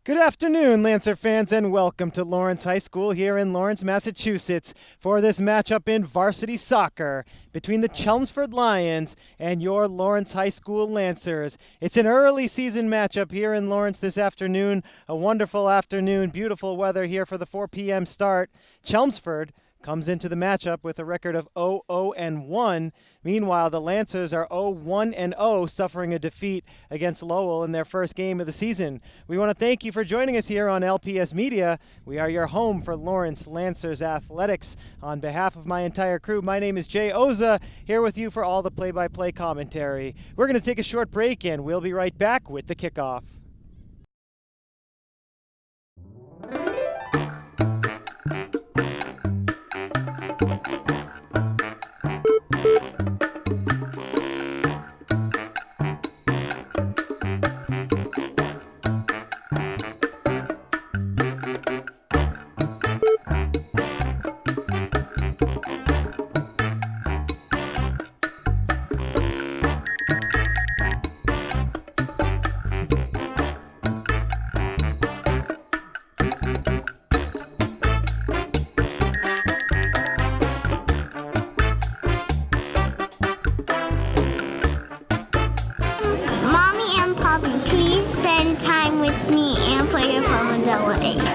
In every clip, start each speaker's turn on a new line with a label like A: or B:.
A: Good afternoon, Lancer fans, and welcome to Lawrence High School here in Lawrence, Massachusetts for this matchup in varsity soccer between the Chelmsford Lions and your Lawrence High School Lancers. It's an early season matchup here in Lawrence this afternoon. A wonderful afternoon, beautiful weather here for the 4 p.m. start. Chelmsford comes into the matchup with a record of 0-1. Meanwhile, the Lancers are 0-1-0, suffering a defeat against Lowell in their first game of the season. We want to thank you for joining us here on LPS Media. We are your home for Lawrence Lancers Athletics. On behalf of my entire crew, my name is Jay Oza, here with you for all the play-by-play commentary. We're going to take a short break, and we'll be right back with the kickoff.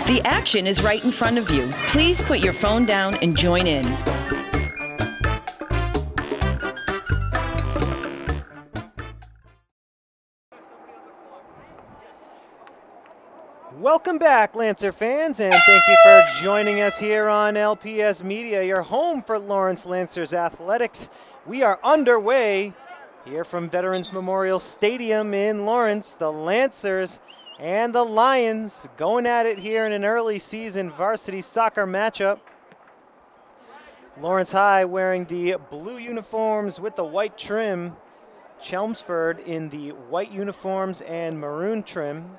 B: The action is right in front of you. Please put your phone down and join in.
A: Welcome back, Lancer fans, and thank you for joining us here on LPS Media, your home for Lawrence Lancers Athletics. We are underway here from Veterans Memorial Stadium in Lawrence. The Lancers and the Lions going at it here in an early season varsity soccer matchup. Lawrence High wearing the blue uniforms with the white trim. Chelmsford in the white uniforms and maroon trim.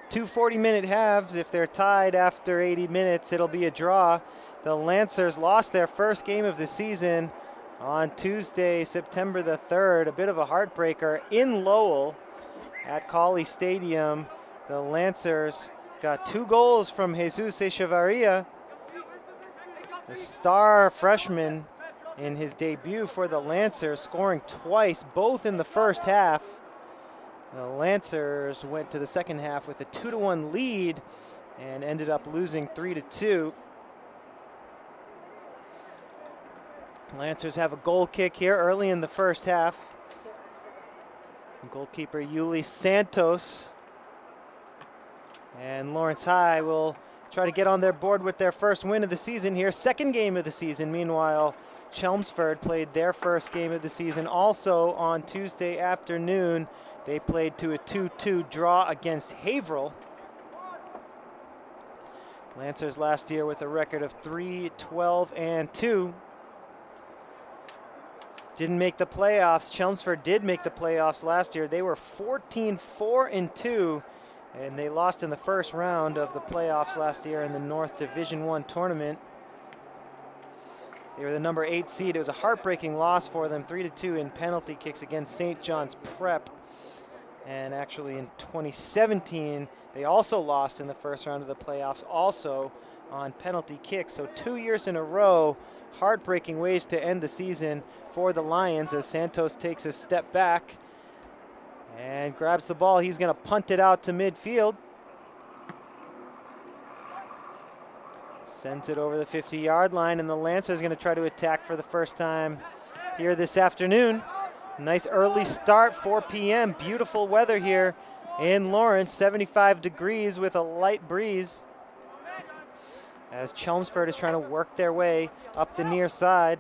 A: Two 40-minute halves. If they're tied after 80 minutes, it'll be a draw. The Lancers lost their first game of the season on Tuesday, September the 3rd. A bit of a heartbreaker in Lowell at Cawley Stadium. The Lancers got 2 goals from Jesus Echevarria, the star freshman in his debut for the Lancers, scoring twice, both in the first half. The Lancers went to the second half with a 2-1 lead and ended up losing 3-2. Lancers have a goal kick here early in the first half. Goalkeeper Yuli Santos. And Lawrence High will try to get on their board with their first win of the season here. Second game of the season. Meanwhile, Chelmsford played their first game of the season also on Tuesday afternoon. They played to a 2-2 draw against Haverhill. Lancers last year with a record of 3-12-2. Didn't make the playoffs. Chelmsford did make the playoffs last year. They were 14-4-2, and they lost in the first round of the playoffs last year in the North Division I tournament. They were the number 8 seed. It was a heartbreaking loss for them, 3-2 in penalty kicks against St. John's Prep. And actually in 2017, they also lost in the first round of the playoffs, also on penalty kicks. So 2 years in a row, heartbreaking ways to end the season for the Lions as Santos takes a step back and grabs the ball. He's going to punt it out to midfield. Sends it over the 50-yard line, and the Lancers are going to try to attack for the first time here this afternoon. Nice early start, 4 p.m. Beautiful weather here in Lawrence, 75 degrees with a light breeze, as Chelmsford is trying to work their way up the near side.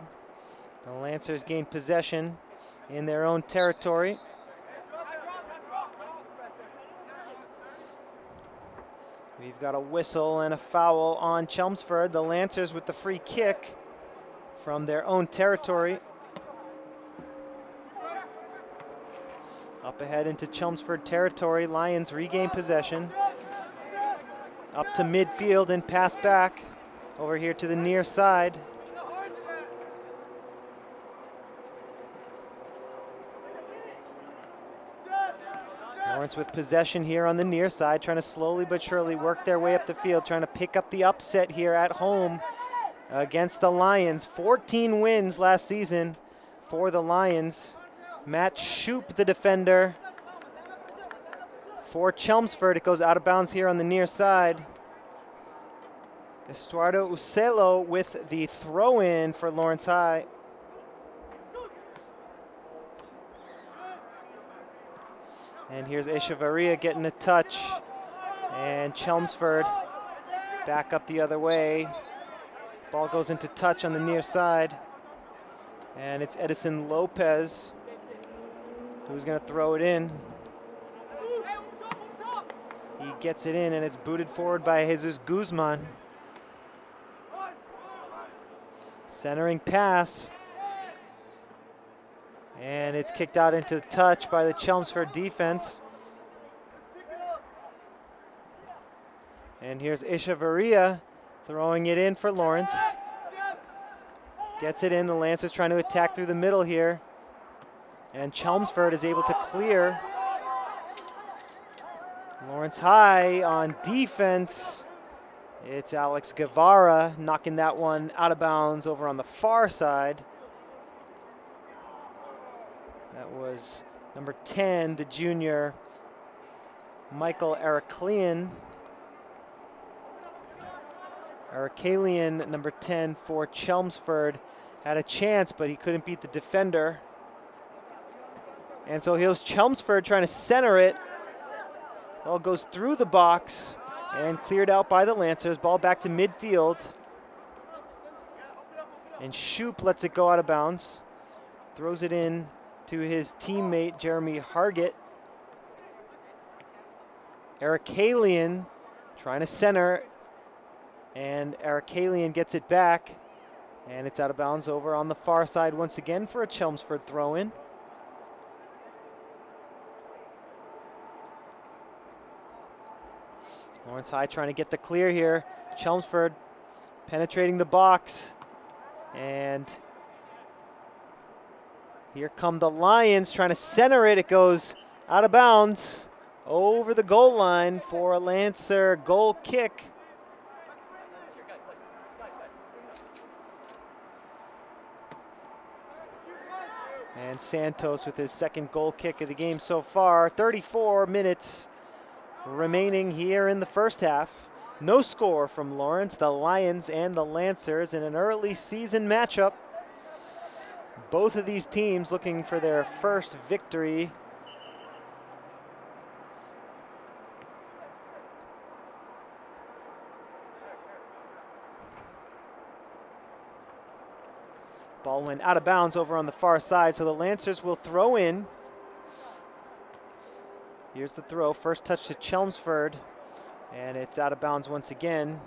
A: The Lancers gain possession in their own territory. We've got a whistle and a foul on Chelmsford. The Lancers with the free kick from their own territory. Up ahead into Chelmsford territory. Lions regain possession. Up to midfield and pass back over here to the near side. Lawrence with possession here on the near side, trying to slowly but surely work their way up the field, trying to pick up the upset here at home against the Lions. 14 wins last season for the Lions. Matt Shoup, the defender for Chelmsford. It goes out of bounds here on the near side. Estuardo Ucelo with the throw-in for Lawrence High. And here's Echevarria getting a touch. And Chelmsford back up the other way. Ball goes into touch on the near side. And it's Edison Lopez who's going to throw it in. He gets it in, and it's booted forward by Jesus Guzman. Centering pass. And it's kicked out into the touch by the Chelmsford defense. And here's Echevarria throwing it in for Lawrence. Gets it in. The Lancers trying to attack through the middle here. And Chelmsford is able to clear. Lawrence High on defense. It's Alex Guevara knocking that one out of bounds over on the far side. That was number 10, the junior, Michael Aracelian. Aracelian, number 10 for Chelmsford, had a chance, but he couldn't beat the defender. And so here's Chelmsford trying to center it. Ball goes through the box and cleared out by the Lancers. Ball back to midfield. And Shoup lets it go out of bounds. Throws it in to his teammate, Jeremy Hargett. Aracelian trying to center. And Aracelian gets it back. And it's out of bounds over on the far side once again for a Chelmsford throw-in. Lawrence High trying to get the clear here. Chelmsford penetrating the box. And here come the Lions trying to center it. It goes out of bounds over the goal line for a Lancer goal kick. And Santos with his second goal kick of the game so far. 34 minutes remaining here in the first half. No score from Lawrence, the Lions and the Lancers in an early season matchup. Both of these teams looking for their first victory. Ball went out of bounds over on the far side, so the Lancers will throw in. Here's the throw, first touch to Chelmsford, and it's out of bounds once again.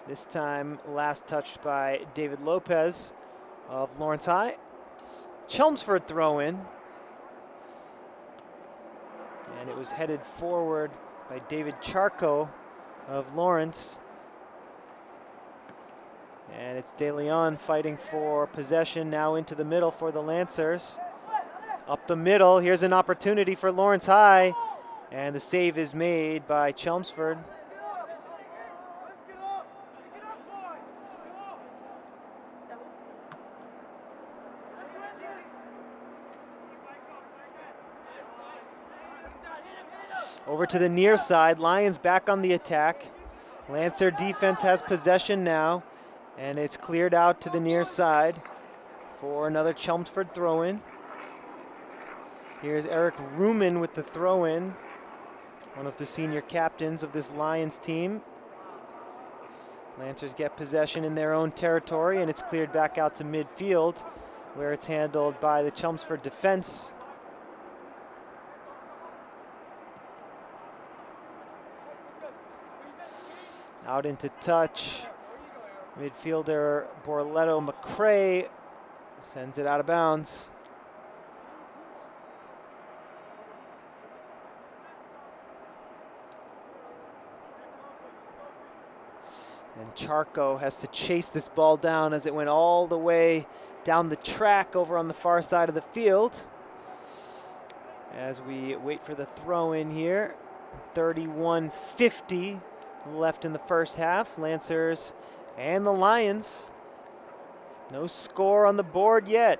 A: This time last touched by David Lopez of Lawrence High. Chelmsford throw in, and it was headed forward by David Charco of Lawrence. And it's De Leon fighting for possession now into the middle for the Lancers. Up the middle, here's an opportunity for Lawrence High, and the save is made by Chelmsford. Over to the near side, Lions back on the attack. Lancer defense has possession now, and it's cleared out to the near side for another Chelmsford throw-in. Here's Eric Ruman with the throw-in, one of the senior captains of this Lions team. Lancers get possession in their own territory, and it's cleared back out to midfield, where it's handled by the Chelmsford defense. Out into touch. Midfielder Borletto McCrae sends it out of bounds. And Charco has to chase this ball down as it went all the way down the track over on the far side of the field. as we wait for the throw in here. 31:50 left in the first half. Lancers and the Lions. No score on the board yet.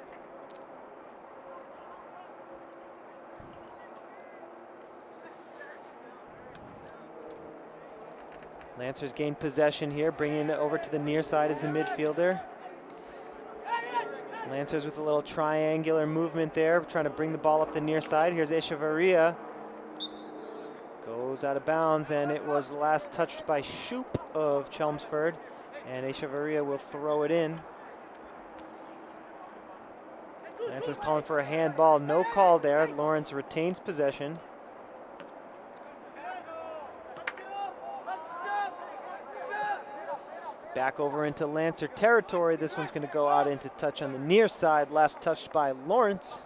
A: Lancers gain possession here, bringing it over to the near side as a midfielder. Lancers with a little triangular movement there, trying to bring the ball up the near side. Here's Echevarria. Goes out of bounds, and it was last touched by Shoop of Chelmsford, and Echevarria will throw it in. Lancers calling for a handball, no call there. Lawrence retains possession. Back over into Lancer territory. This one's going to go out into touch on the near side, last touched by Lawrence.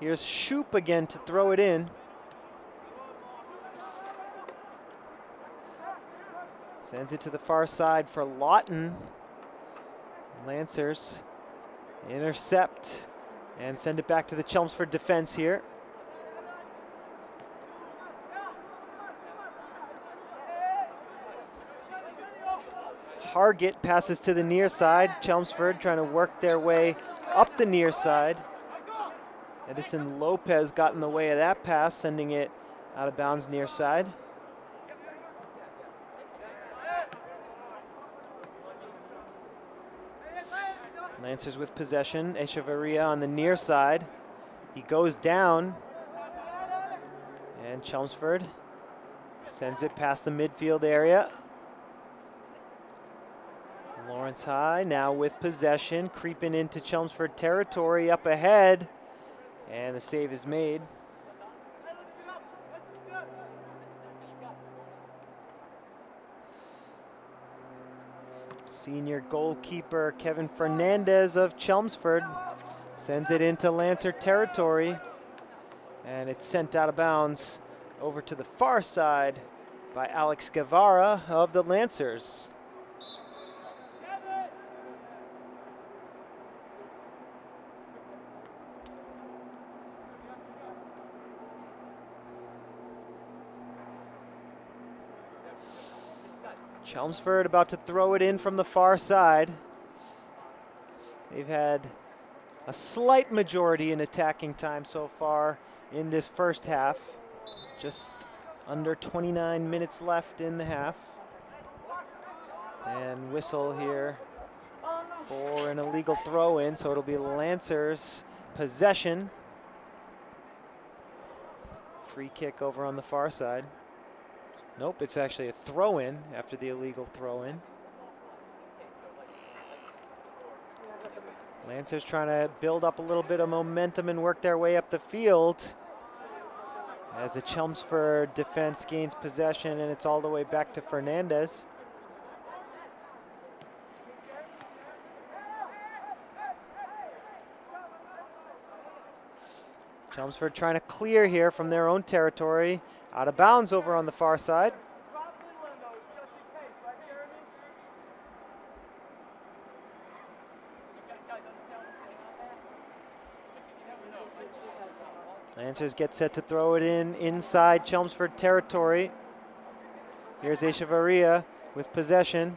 A: Here's Shoop again to throw it in. Sends it to the far side for Lawton. Lancers intercept and send it back to the Chelmsford defense here. Hargett passes to the near side. Chelmsford trying to work their way up the near side. Edison Lopez got in the way of that pass, sending it out of bounds near side. Lancers with possession. Echevarria on the near side. He goes down. And Chelmsford sends it past the midfield area. Lawrence High now with possession, creeping into Chelmsford territory up ahead. And the save is made. Senior goalkeeper Kevin Fernandez of Chelmsford sends it into Lancer territory, and it's sent out of bounds over to the far side by Alex Guevara of the Lancers. Chelmsford about to throw it in from the far side. They've had a slight majority in attacking time so far in this first half. Just under 29 minutes left in the half. And whistle here for an illegal throw in, so it'll be Lancers possession. Free kick over on the far side. Nope, it's actually a throw-in after the illegal throw-in. Lancers trying to build up a little bit of momentum and work their way up the field as the Chelmsford defense gains possession, and it's all the way back to Fernandez. Chelmsford trying to clear here from their own territory. Out of bounds over on the far side. Lancers get set to throw it in inside Chelmsford territory. Here's Echevarria with possession.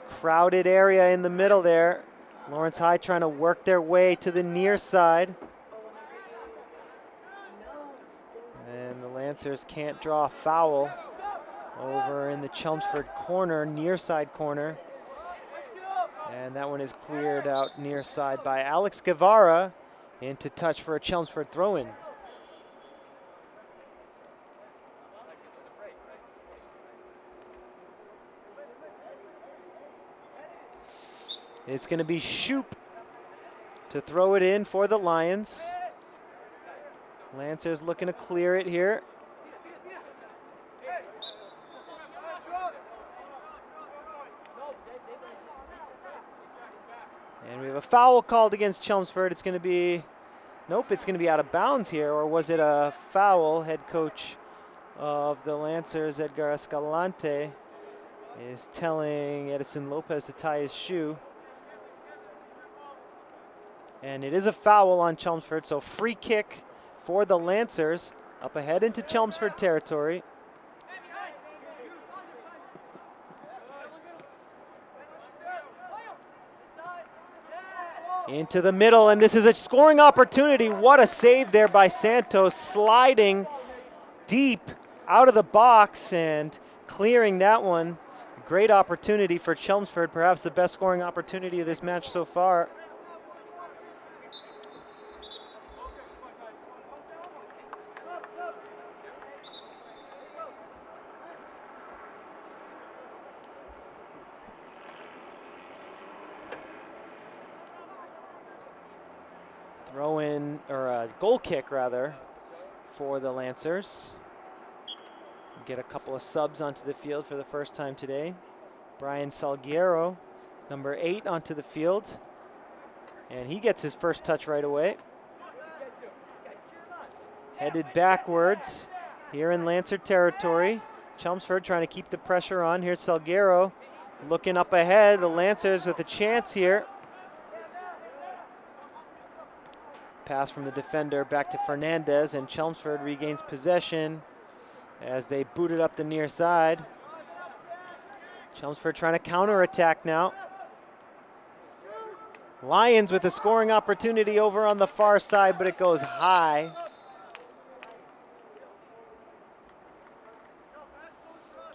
A: Crowded area in the middle there. Lawrence High trying to work their way to the near side. And the Lancers can't draw a foul over in the Chelmsford corner, near side corner. And that one is cleared out near side by Alex Guevara into touch for a Chelmsford throw-in. It's going to be Shoop to throw it in for the Lions. Lancers looking to clear it here. And we have a foul called against Chelmsford. It's going to be, nope, it's going to be out of bounds here. Or was it a foul? Head coach of the Lancers, Edgar Escalante, is telling Edison Lopez to tie his shoe. And it is a foul on Chelmsford, so free kick for the Lancers, up ahead into Chelmsford territory. Into the middle, and this is a scoring opportunity. What a save there by Santos, sliding deep out of the box and clearing that one. Great opportunity for Chelmsford, perhaps the best scoring opportunity of this match so far. Throw in, or a goal kick rather, for the Lancers. Get a couple of subs onto the field for the first time today. Brian Salguero, number 8, onto the field. And he gets his first touch right away. Headed backwards here in Lancer territory. Chelmsford trying to keep the pressure on. Here's Salguero looking up ahead. The Lancers with a chance here. Pass from the defender back to Fernandez, and Chelmsford regains possession as they boot it up the near side. Chelmsford trying to counterattack now. Lions with a scoring opportunity over on the far side, but it goes high.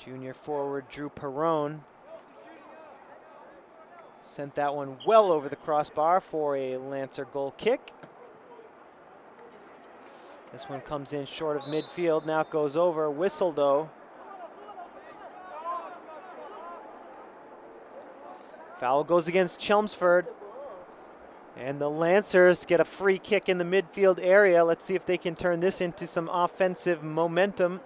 A: Junior forward Drew Perrone sent that one well over the crossbar for a Lancer goal kick. This one comes in short of midfield. Now it goes over. Whistle though. Foul goes against Chelmsford. And the Lancers get a free kick in the midfield area. Let's see if they can turn this into some offensive momentum.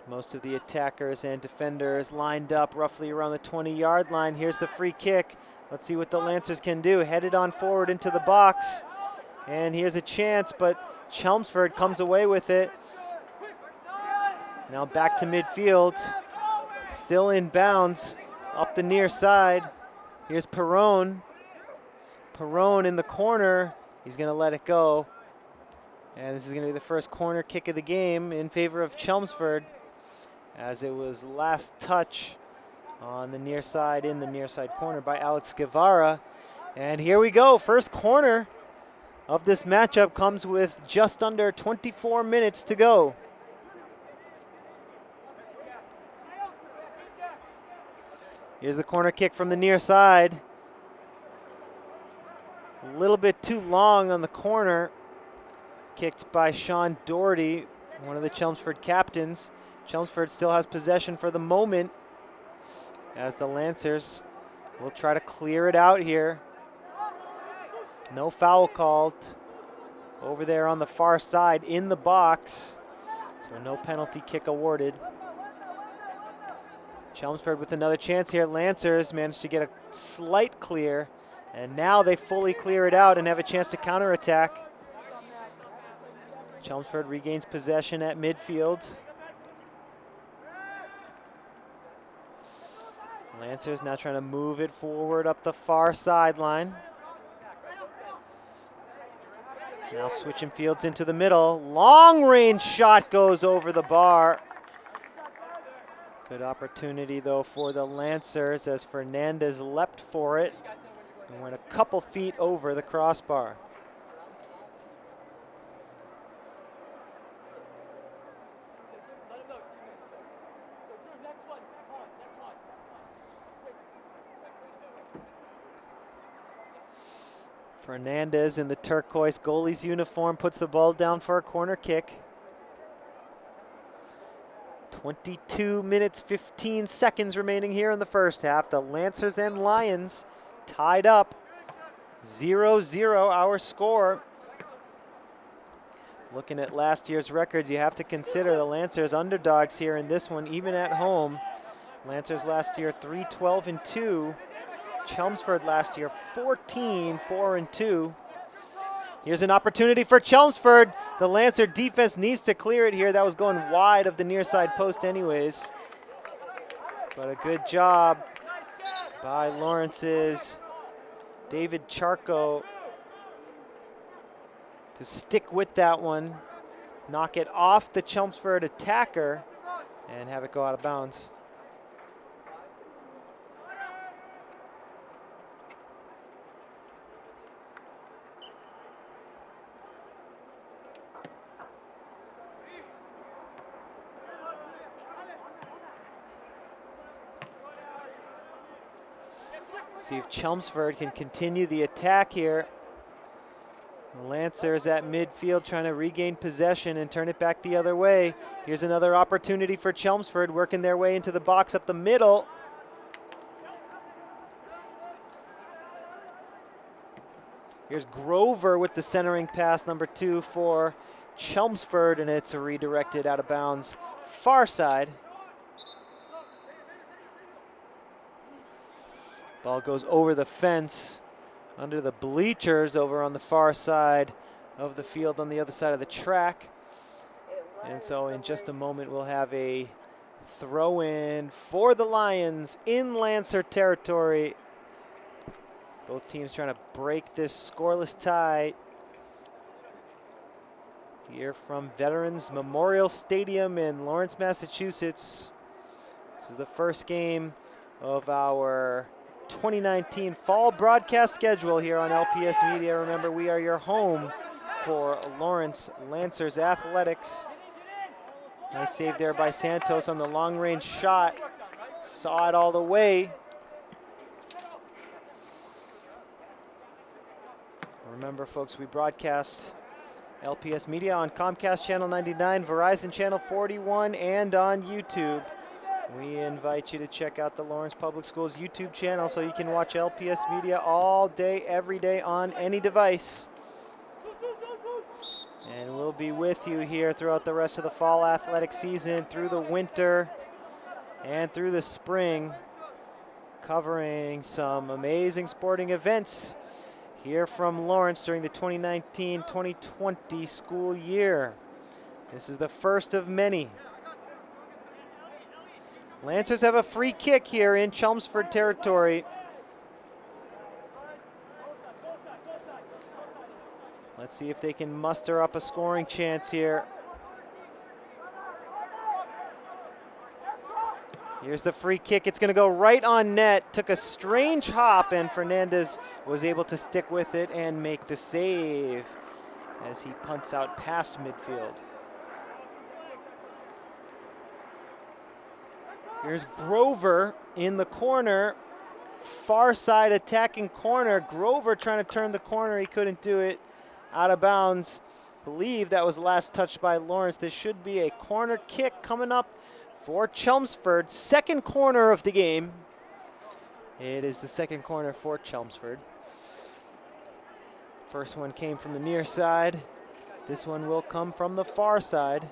A: Most of the attackers and defenders lined up roughly around the 20-yard line. Here's the free kick. Let's see what the Lancers can do. Headed on forward into the box. And here's a chance, but Chelmsford comes away with it. Now back to midfield. Still in bounds up the near side. Here's Perrone. Perrone in the corner. He's going to let it go. And this is going to be the first corner kick of the game in favor of Chelmsford, as it was last touch on the near side, in the near side corner by Alex Guevara. And here we go. First corner of this matchup comes with just under 24 minutes to go. Here's the corner kick from the near side. A little bit too long on the corner. Kicked by Sean Doherty, one of the Chelmsford captains. Chelmsford still has possession for the moment, as the Lancers will try to clear it out here. No foul called over there on the far side in the box, so no penalty kick awarded. Chelmsford with another chance here. Lancers managed to get a slight clear, and now they fully clear it out and have a chance to counterattack. Chelmsford regains possession at midfield. Lancers now trying to move it forward up the far sideline. Now switching fields into the middle. Long range shot goes over the bar. Good opportunity though for the Lancers, as Fernandez leapt for it and went a couple feet over the crossbar. Fernandez in the turquoise goalie's uniform puts the ball down for a corner kick. 22 minutes, 15 seconds remaining here in the first half. The Lancers and Lions tied up 0-0, our score. Looking at last year's records, you have to consider the Lancers underdogs here in this one, even at home. Lancers last year 3-12-2. Chelmsford last year, 14, 4-2. Here's an opportunity for Chelmsford. The Lancer defense needs to clear it here. That was going wide of the near side post anyways. But a good job by Lawrence's David Charco to stick with that one, knock it off the Chelmsford attacker, and have it go out of bounds. See if Chelmsford can continue the attack here. The Lancers at midfield trying to regain possession and turn it back the other way. Here's another opportunity for Chelmsford, working their way into the box up the middle. Here's Grover with the centering pass, number 2 for Chelmsford, and it's redirected out of bounds, far side. Ball goes over the fence, under the bleachers over on the far side of the field on the other side of the track. And so in just a moment we'll have a throw in for the Lions in Lancer territory. Both teams trying to break this scoreless tie here from Veterans Memorial Stadium in Lawrence, Massachusetts. This is the first game of our 2019 fall broadcast schedule here on LPS Media. Remember, we are your home for Lawrence Lancers athletics. Nice save there by Santos on the long range shot. Saw it all the way. Remember, folks, we broadcast LPS Media on Comcast Channel 99, Verizon Channel 41, and on YouTube. We invite you to check out the Lawrence Public Schools YouTube channel so you can watch LPS Media all day, every day on any device. And we'll be with you here throughout the rest of the fall athletic season, through the winter and through the spring, covering some amazing sporting events here from Lawrence during the 2019-2020 school year. This is the first of many. Lancers have a free kick here in Chelmsford territory. Let's see if they can muster up a scoring chance here. Here's the free kick. It's going to go right on net. Took a strange hop, and Fernandez was able to stick with it and make the save as he punts out past midfield. Here's Grover in the corner, far side attacking corner. Grover trying to turn the corner, he couldn't do it. Out of bounds. Believe that was last touched by Lawrence. This should be a corner kick coming up for Chelmsford. Second corner of the game. It is the second corner for Chelmsford. First one came from the near side. This one will come from the far side.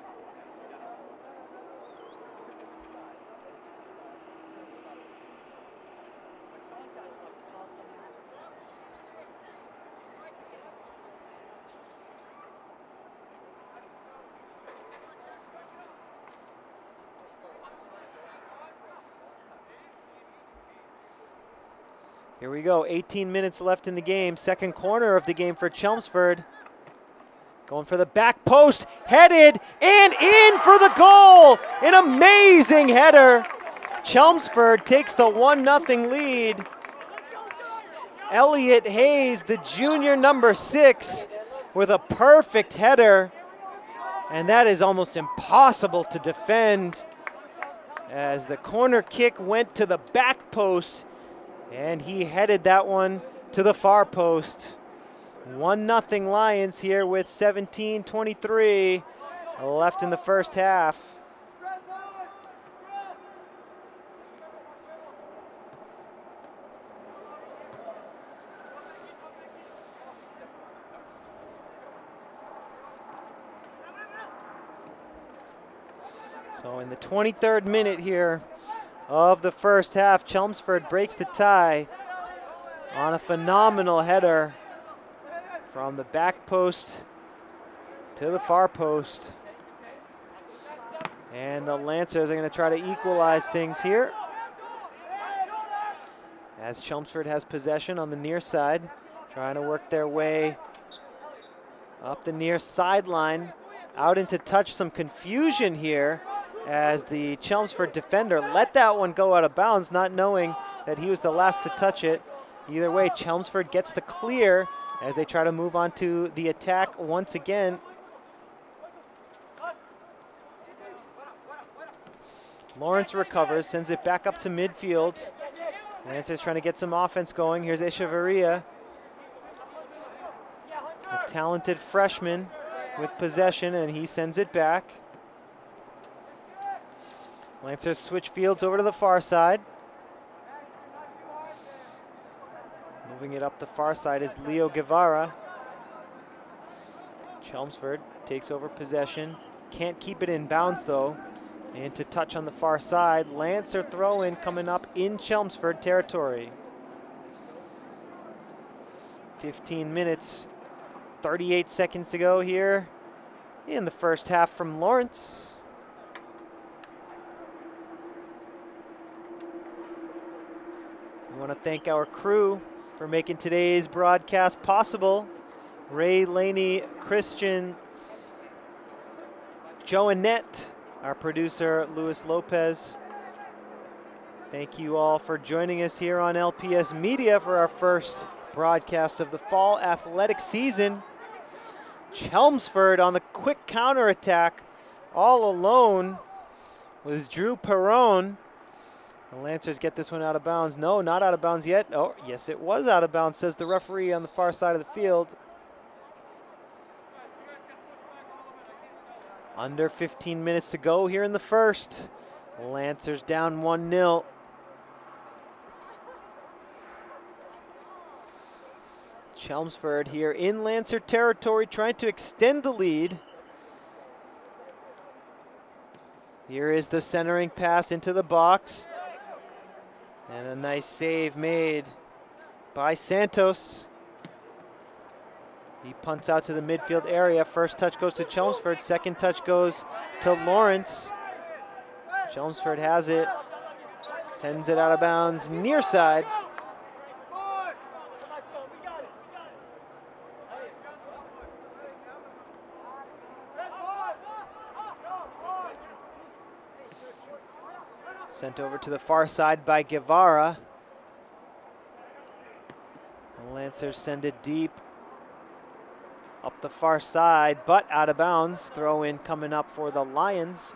A: Here we go, 18 minutes left in the game. Second corner of the game for Chelmsford. Going for the back post, headed, and in for the goal! An amazing header. Chelmsford takes the 1-0 lead. Elliot Hayes, the junior number 6, with a perfect header. And that is almost impossible to defend, as the corner kick went to the back post, and he headed that one to the far post. 1-0 Lions here with 17:23 left in the first half. So in the 23rd minute here of the first half, Chelmsford breaks the tie on a phenomenal header from the back post to the far post. And the Lancers are going to try to equalize things here, as Chelmsford has possession on the near side, trying to work their way up the near sideline, out into touch. Some confusion here as the Chelmsford defender let that one go out of bounds, not knowing that he was the last to touch it. Either way, Chelmsford gets the clear as they try to move on to the attack once again. Lawrence recovers, sends it back up to midfield. Lancers trying to get some offense going. Here's Echeverria, a talented freshman with possession, and he sends it back. Lancers switch fields over to the far side. Moving it up the far side is Leo Guevara. Chelmsford takes over possession. Can't keep it in bounds though. And to touch on the far side, Lancer throw-in coming up in Chelmsford territory. 15 minutes, 38 seconds to go here in the first half from Lawrence. We want to thank our crew for making today's broadcast possible. Ray, Laney, Christian, Joe Annette, our producer, Luis Lopez. Thank you all for joining us here on LPS Media for our first broadcast of the fall athletic season. Chelmsford on the quick counterattack, all alone was Drew Perron. The Lancers get this one out of bounds. No, not out of bounds yet. Oh, yes, it was out of bounds, says the referee on the far side of the field. Under 15 minutes to go here in the first. Lancers down 1-0. Chelmsford here in Lancer territory trying to extend the lead. Here is the centering pass into the box. And a nice save made by Santos. He punts out to the midfield area. First touch goes to Chelmsford. Second touch goes to Lawrence. Chelmsford has it. Sends it out of bounds near side. Sent over to the far side by Guevara. The Lancers send it deep up the far side, but out of bounds. Throw in coming up for the Lions.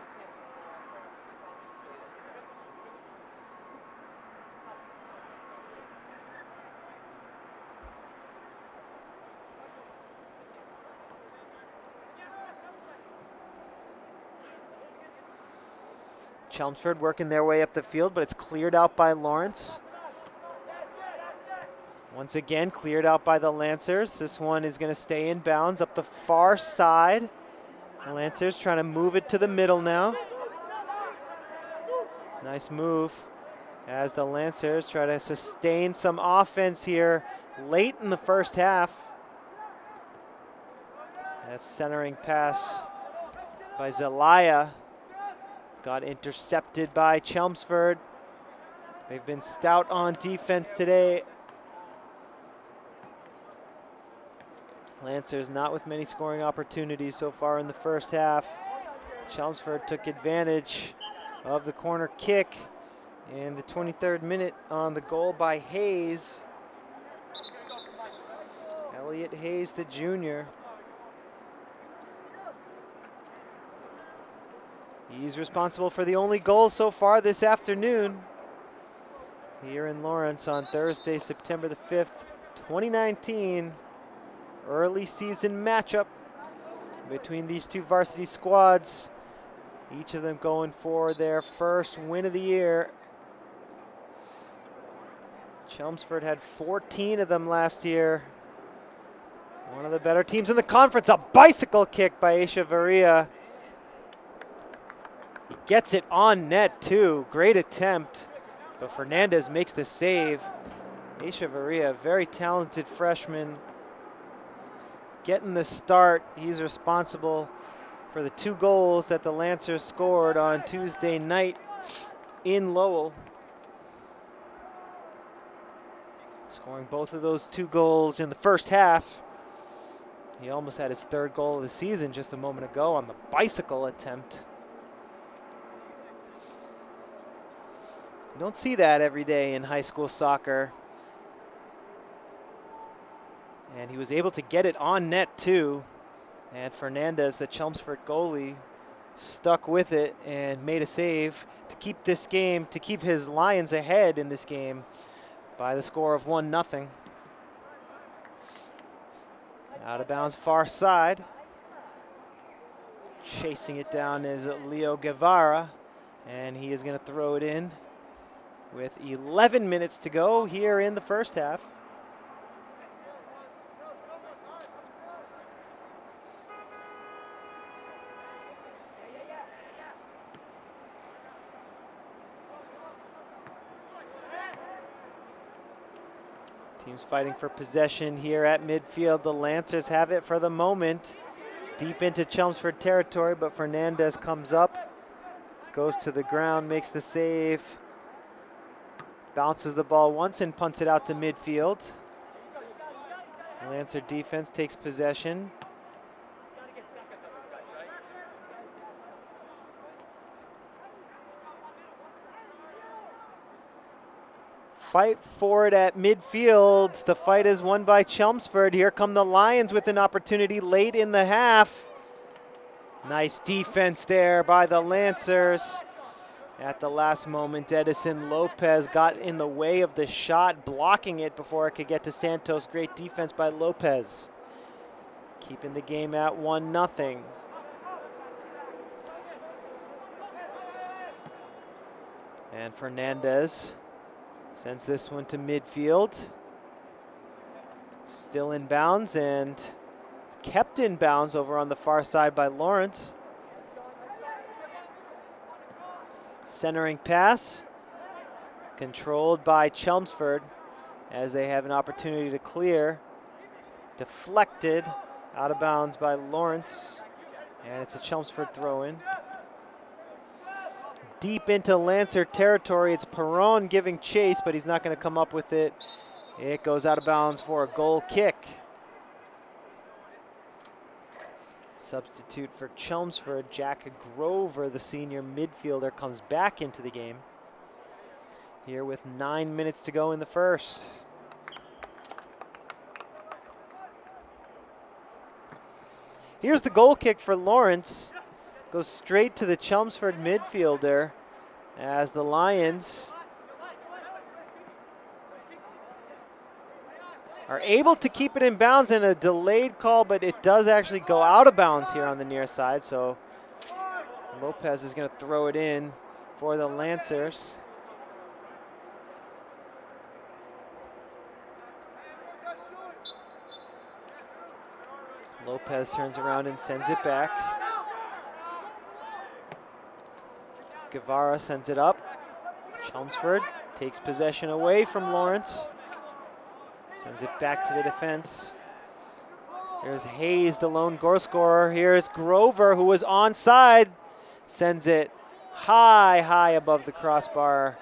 A: Chelmsford working their way up the field, but it's cleared out by Lawrence. Once again, cleared out by the Lancers. This one is going to stay in bounds up the far side. The Lancers trying to move it to the middle now. Nice move as the Lancers try to sustain some offense here late in the first half. That centering pass by Zelaya got intercepted by Chelmsford. They've been stout on defense today. Lancers not with many scoring opportunities so far in the first half. Chelmsford took advantage of the corner kick in the 23rd minute on the goal by Hayes. Elliot Hayes, the junior. He's responsible for the only goal so far this afternoon here in Lawrence on Thursday, September the 5th, 2019. Early season matchup between these two varsity squads. Each of them going for their first win of the year. Chelmsford had 14 of them last year. One of the better teams in the conference. A bicycle kick by Echeverria. He gets it on net too. Great attempt. But Fernandez makes the save. Echeverria, a very talented freshman, getting the start. He's responsible for the 2 goals that the Lancers scored on Tuesday night in Lowell. Scoring both of those 2 goals in the first half. He almost had his 3rd goal of the season just a moment ago on the bicycle attempt. You don't see that every day in high school soccer. And he was able to get it on net too. And Fernandez, the Chelmsford goalie, stuck with it and made a save to keep this game, to keep his Lions ahead in this game by the score of 1-0. Out of bounds, far side. Chasing it down is Leo Guevara, and he is going to throw it in with 11 minutes to go here in the first half. Teams fighting for possession here at midfield. The Lancers have it for the moment. Deep into Chelmsford territory, but Fernandez comes up, goes to the ground, makes the save, bounces the ball once and punts it out to midfield. Lancer defense takes possession. Fight for it at midfield. The fight is won by Chelmsford. Here come the Lions with an opportunity late in the half. Nice defense there by the Lancers. At the last moment, Edison Lopez got in the way of the shot, blocking it before it could get to Santos. Great defense by Lopez. Keeping the game at 1-0. And Fernandez sends this one to midfield. Still in bounds and kept in bounds over on the far side by Lawrence. Centering pass, controlled by Chelmsford as they have an opportunity to clear. Deflected out of bounds by Lawrence, and it's a Chelmsford throw-in. Deep into Lancer territory, it's Perron giving chase, but he's not going to come up with it. It goes out of bounds for a goal kick. Substitute for Chelmsford, Jack Grover, the senior midfielder, comes back into the game here with 9 minutes to go in the first. Here's the goal kick for Lawrence. Goes straight to the Chelmsford midfielder as the Lions are able to keep it in bounds in a delayed call, but it does actually go out of bounds here on the near side. So Lopez is going to throw it in for the Lancers. Lopez turns around and sends it back. Guevara sends it up. Chelmsford takes possession away from Lawrence. Sends it back to the defense. Here's Hayes, the lone goal scorer. Here's Grover, who was onside. Sends it high above the crossbar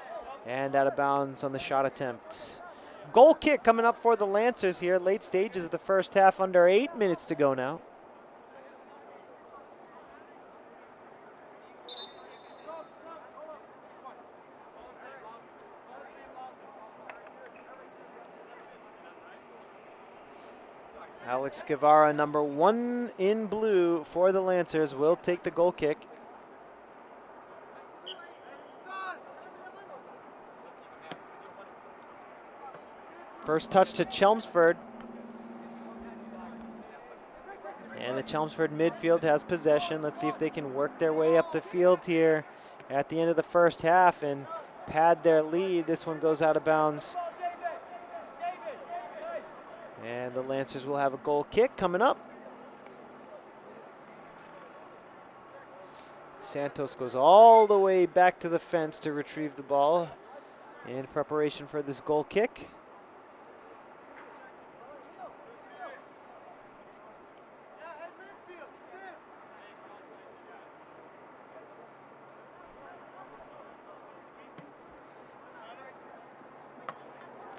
A: and out of bounds on the shot attempt. Goal kick coming up for the Lancers here. Late stages of the first half, under 8 minutes to go now. Alex Guevara, number 1 in blue for the Lancers, will take the goal kick. First touch to Chelmsford. And the Chelmsford midfield has possession. Let's see if they can work their way up the field here at the end of the first half and pad their lead. This one goes out of bounds. And the Lancers will have a goal kick coming up. Santos goes all the way back to the fence to retrieve the ball in preparation for this goal kick.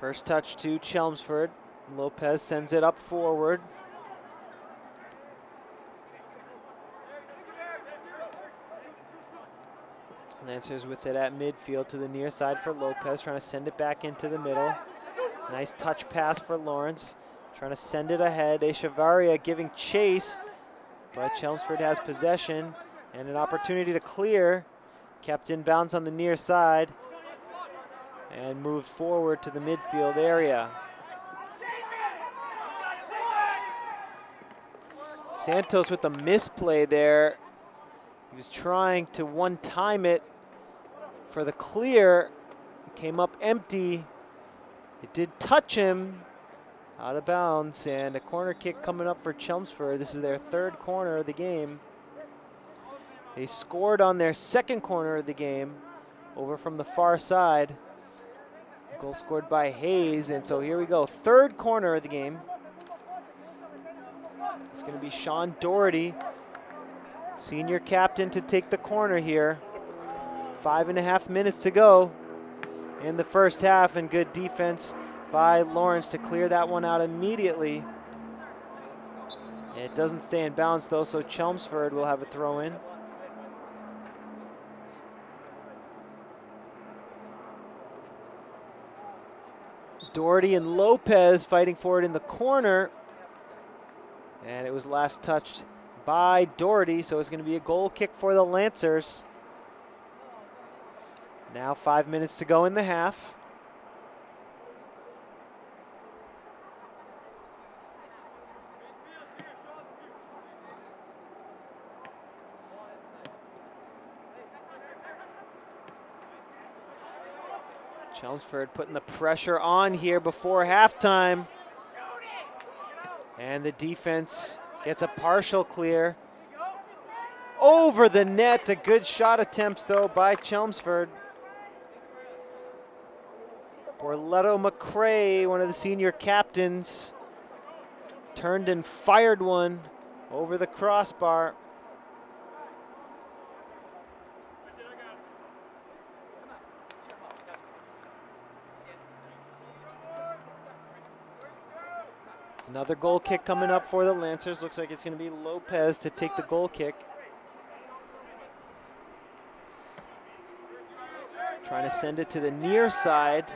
A: First touch to Chelmsford. Lopez sends it up forward. Lancers with it at midfield to the near side for Lopez, trying to send it back into the middle. Nice touch pass for Lawrence, trying to send it ahead. Echevarria giving chase, but Chelmsford has possession and an opportunity to clear. Kept in bounds on the near side and moved forward to the midfield area. Santos with a misplay there. He was trying to one-time it for the clear. Came up empty. It did touch him out of bounds, and a corner kick coming up for Chelmsford. This is their third corner of the game. They scored on their second corner of the game over from the far side. Goal scored by Hayes, and so here we go. Third corner of the game. It's going to be Sean Doherty, senior captain, to take the corner here. 5.5 minutes to go in the first half, and good defense by Lawrence to clear that one out immediately. It doesn't stay in bounds though, so Chelmsford will have a throw in. Doherty and Lopez fighting for it in the corner, and it was last touched by Doherty, so it's going to be a goal kick for the Lancers. Now 5 minutes to go in the half. Chelmsford putting the pressure on here before halftime. And the defense gets a partial clear. Over the net, a good shot attempt though by Chelmsford. Borletto McCrae, one of the senior captains, turned and fired one over the crossbar. Another goal kick coming up for the Lancers. Looks like it's going to be Lopez to take the goal kick. Trying to send it to the near side.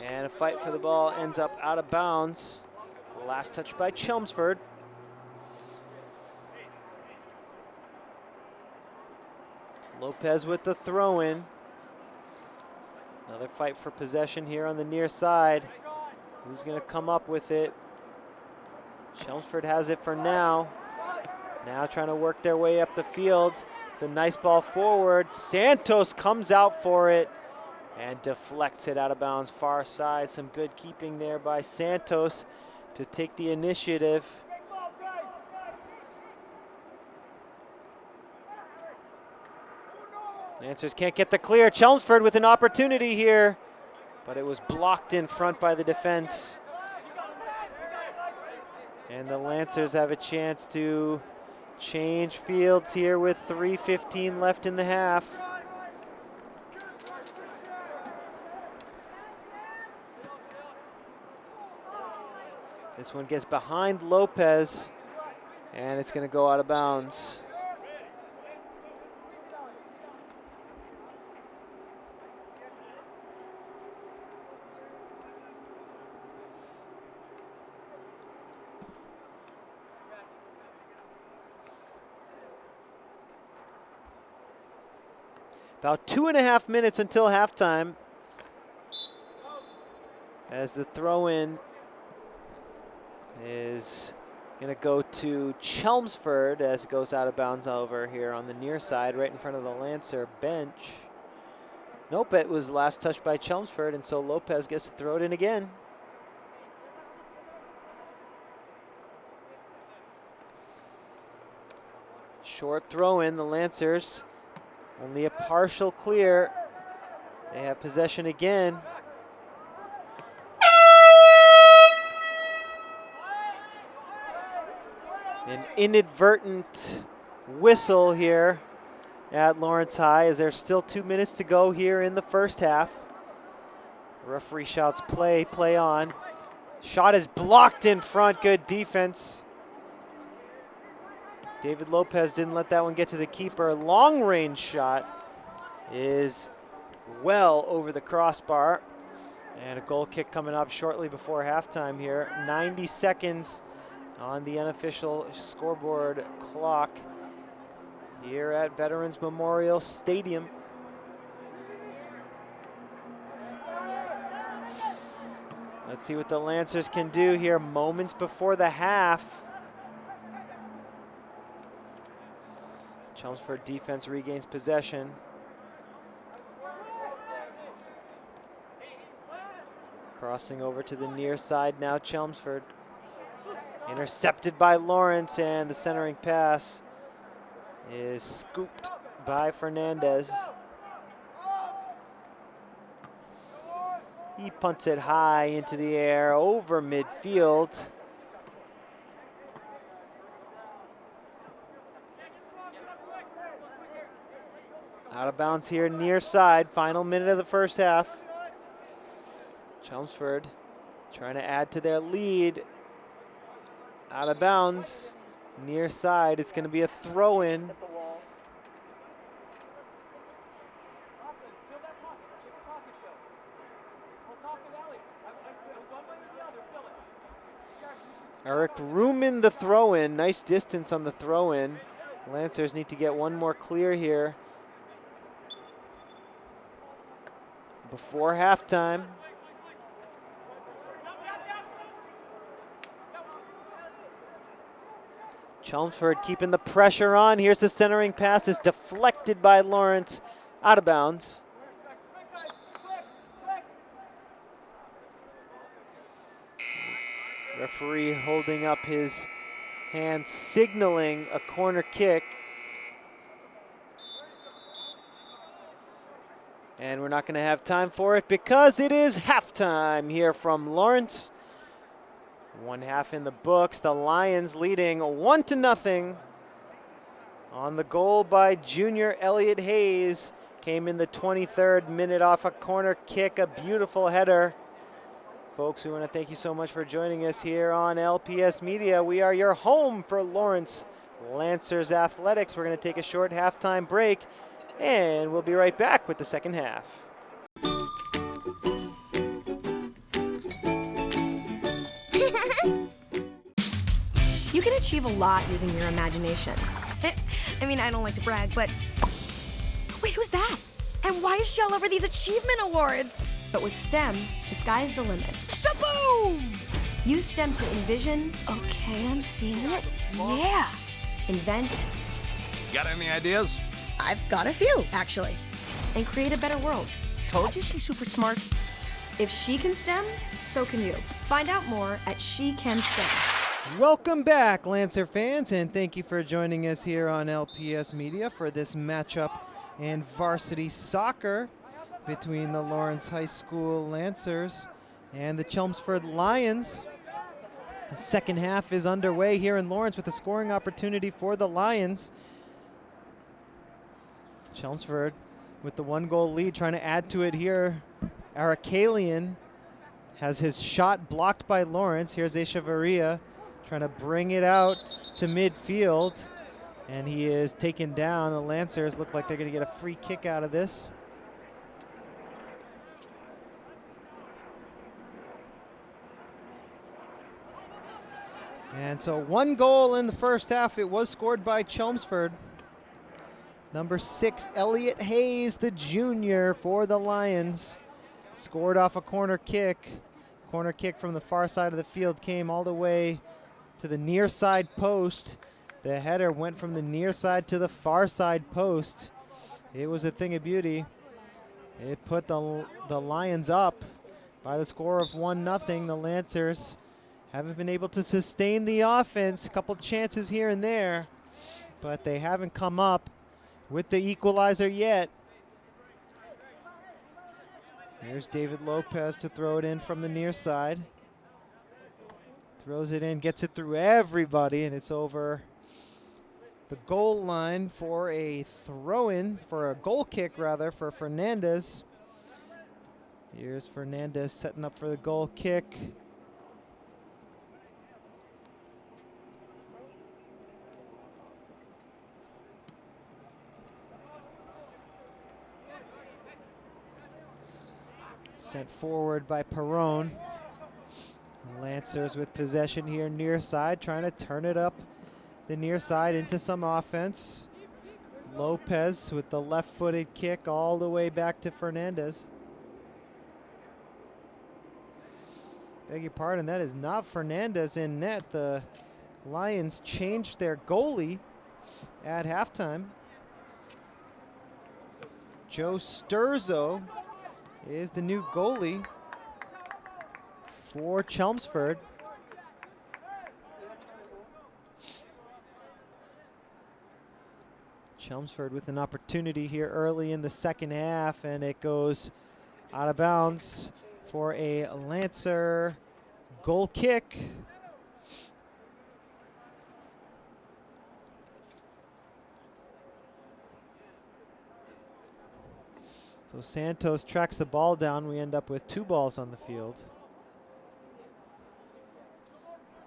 A: And a fight for the ball ends up out of bounds. Last touch by Chelmsford. Lopez with the throw in. Another fight for possession here on the near side. Who's going to come up with it? Chelmsford has it for now. Now trying to work their way up the field. It's a nice ball forward. Santos comes out for it and deflects it out of bounds far side. Some good keeping there by Santos to take the initiative. Lancers can't get the clear. Chelmsford with an opportunity here, but it was blocked in front by the defense. And the Lancers have a chance to change fields here with 3:15 left in the half. This one gets behind Lopez, and it's going to go out of bounds. About 2.5 minutes until halftime, as the throw-in is going to go to Chelmsford as it goes out of bounds over here on the near side, right in front of the Lancer bench. Nope, it was last touched by Chelmsford, and so Lopez gets to throw it in again. Short throw-in, the Lancers. Only a partial clear. They have possession again. An inadvertent whistle here at Lawrence High as there's still 2 minutes to go here in the first half. Referee shouts play, play on. Shot is blocked in front, good defense. David Lopez didn't let that one get to the keeper. Long range shot is well over the crossbar. And a goal kick coming up shortly before halftime here. 90 seconds on the unofficial scoreboard clock here at Veterans Memorial Stadium. Let's see what the Lancers can do here moments before the half. Chelmsford defense regains possession. Crossing over to the near side now, Chelmsford. Intercepted by Lawrence, and the centering pass is scooped by Fernandez. He punts it high into the air over midfield. Out of bounds here, near side, final minute of the first half. Chelmsford trying to add to their lead. Out of bounds, near side, it's going to be a throw-in. Eric Ruman the throw-in, nice distance on the throw-in. Lancers need to get one more clear here before halftime. Chelmsford keeping the pressure on. Here's the centering pass. It's deflected by Lawrence, out of bounds. Referee holding up his hand, signaling a corner kick. And we're not going to have time for it because it is halftime here from Lawrence. One half in the books. The Lions leading 1-0 on the goal by junior Elliot Hayes. Came in the 23rd minute off a corner kick, a beautiful header. Folks, we want to thank you so much for joining us here on LPS Media. We are your home for Lawrence Lancers Athletics. We're going to take a short halftime break, and we'll be right back with the second half.
C: You can achieve a lot using your imagination. I mean, I don't like to brag, but... Wait, who's that? And why is she all over these achievement awards? But with STEM, the sky's the limit. Shaboom! Use STEM to envision... Okay, I'm seeing it. Yeah! Invent...
D: Got any ideas?
C: I've got a few, actually. And create a better world.
D: Told you she's super smart.
C: If she can STEM, so can you. Find out more at SheCanSTEM.
A: Welcome back, Lancer fans, and thank you for joining us here on LPS Media for this matchup in varsity soccer between the Lawrence High School Lancers and the Chelmsford Lions. The second half is underway here in Lawrence with a scoring opportunity for the Lions. Chelmsford with the 1-goal lead, trying to add to it here. Arakalian has his shot blocked by Lawrence. Here's Echevarria trying to bring it out to midfield, and he is taken down. The Lancers look like they're going to get a free kick out of this. And so 1 goal in the first half. It was scored by Chelmsford. Number 6, Elliot Hayes, the junior for the Lions, scored off a corner kick. Corner kick from the far side of the field came all the way to the near side post. The header went from the near side to the far side post. It was a thing of beauty. It put the Lions up by the score of 1-0. The Lancers haven't been able to sustain the offense. A couple chances here and there, but they haven't come up with the equalizer yet. Here's David Lopez to throw it in from the near side. Throws it in, gets it through everybody, and it's over the goal line for a throw-in, for a goal kick rather, for Fernandez. Here's Fernandez setting up for the goal kick. Sent forward by Perron. Lancers with possession here near side, trying to turn it up the near side into some offense. Lopez with the left-footed kick all the way back to Fernandez. Beg your pardon, that is not Fernandez in net. The Lions changed their goalie at halftime. Joe Sturzo is the new goalie for Chelmsford. Chelmsford with an opportunity here early in the second half, and it goes out of bounds for a Lancer goal kick. So Santos tracks the ball down. We end up with 2 balls on the field.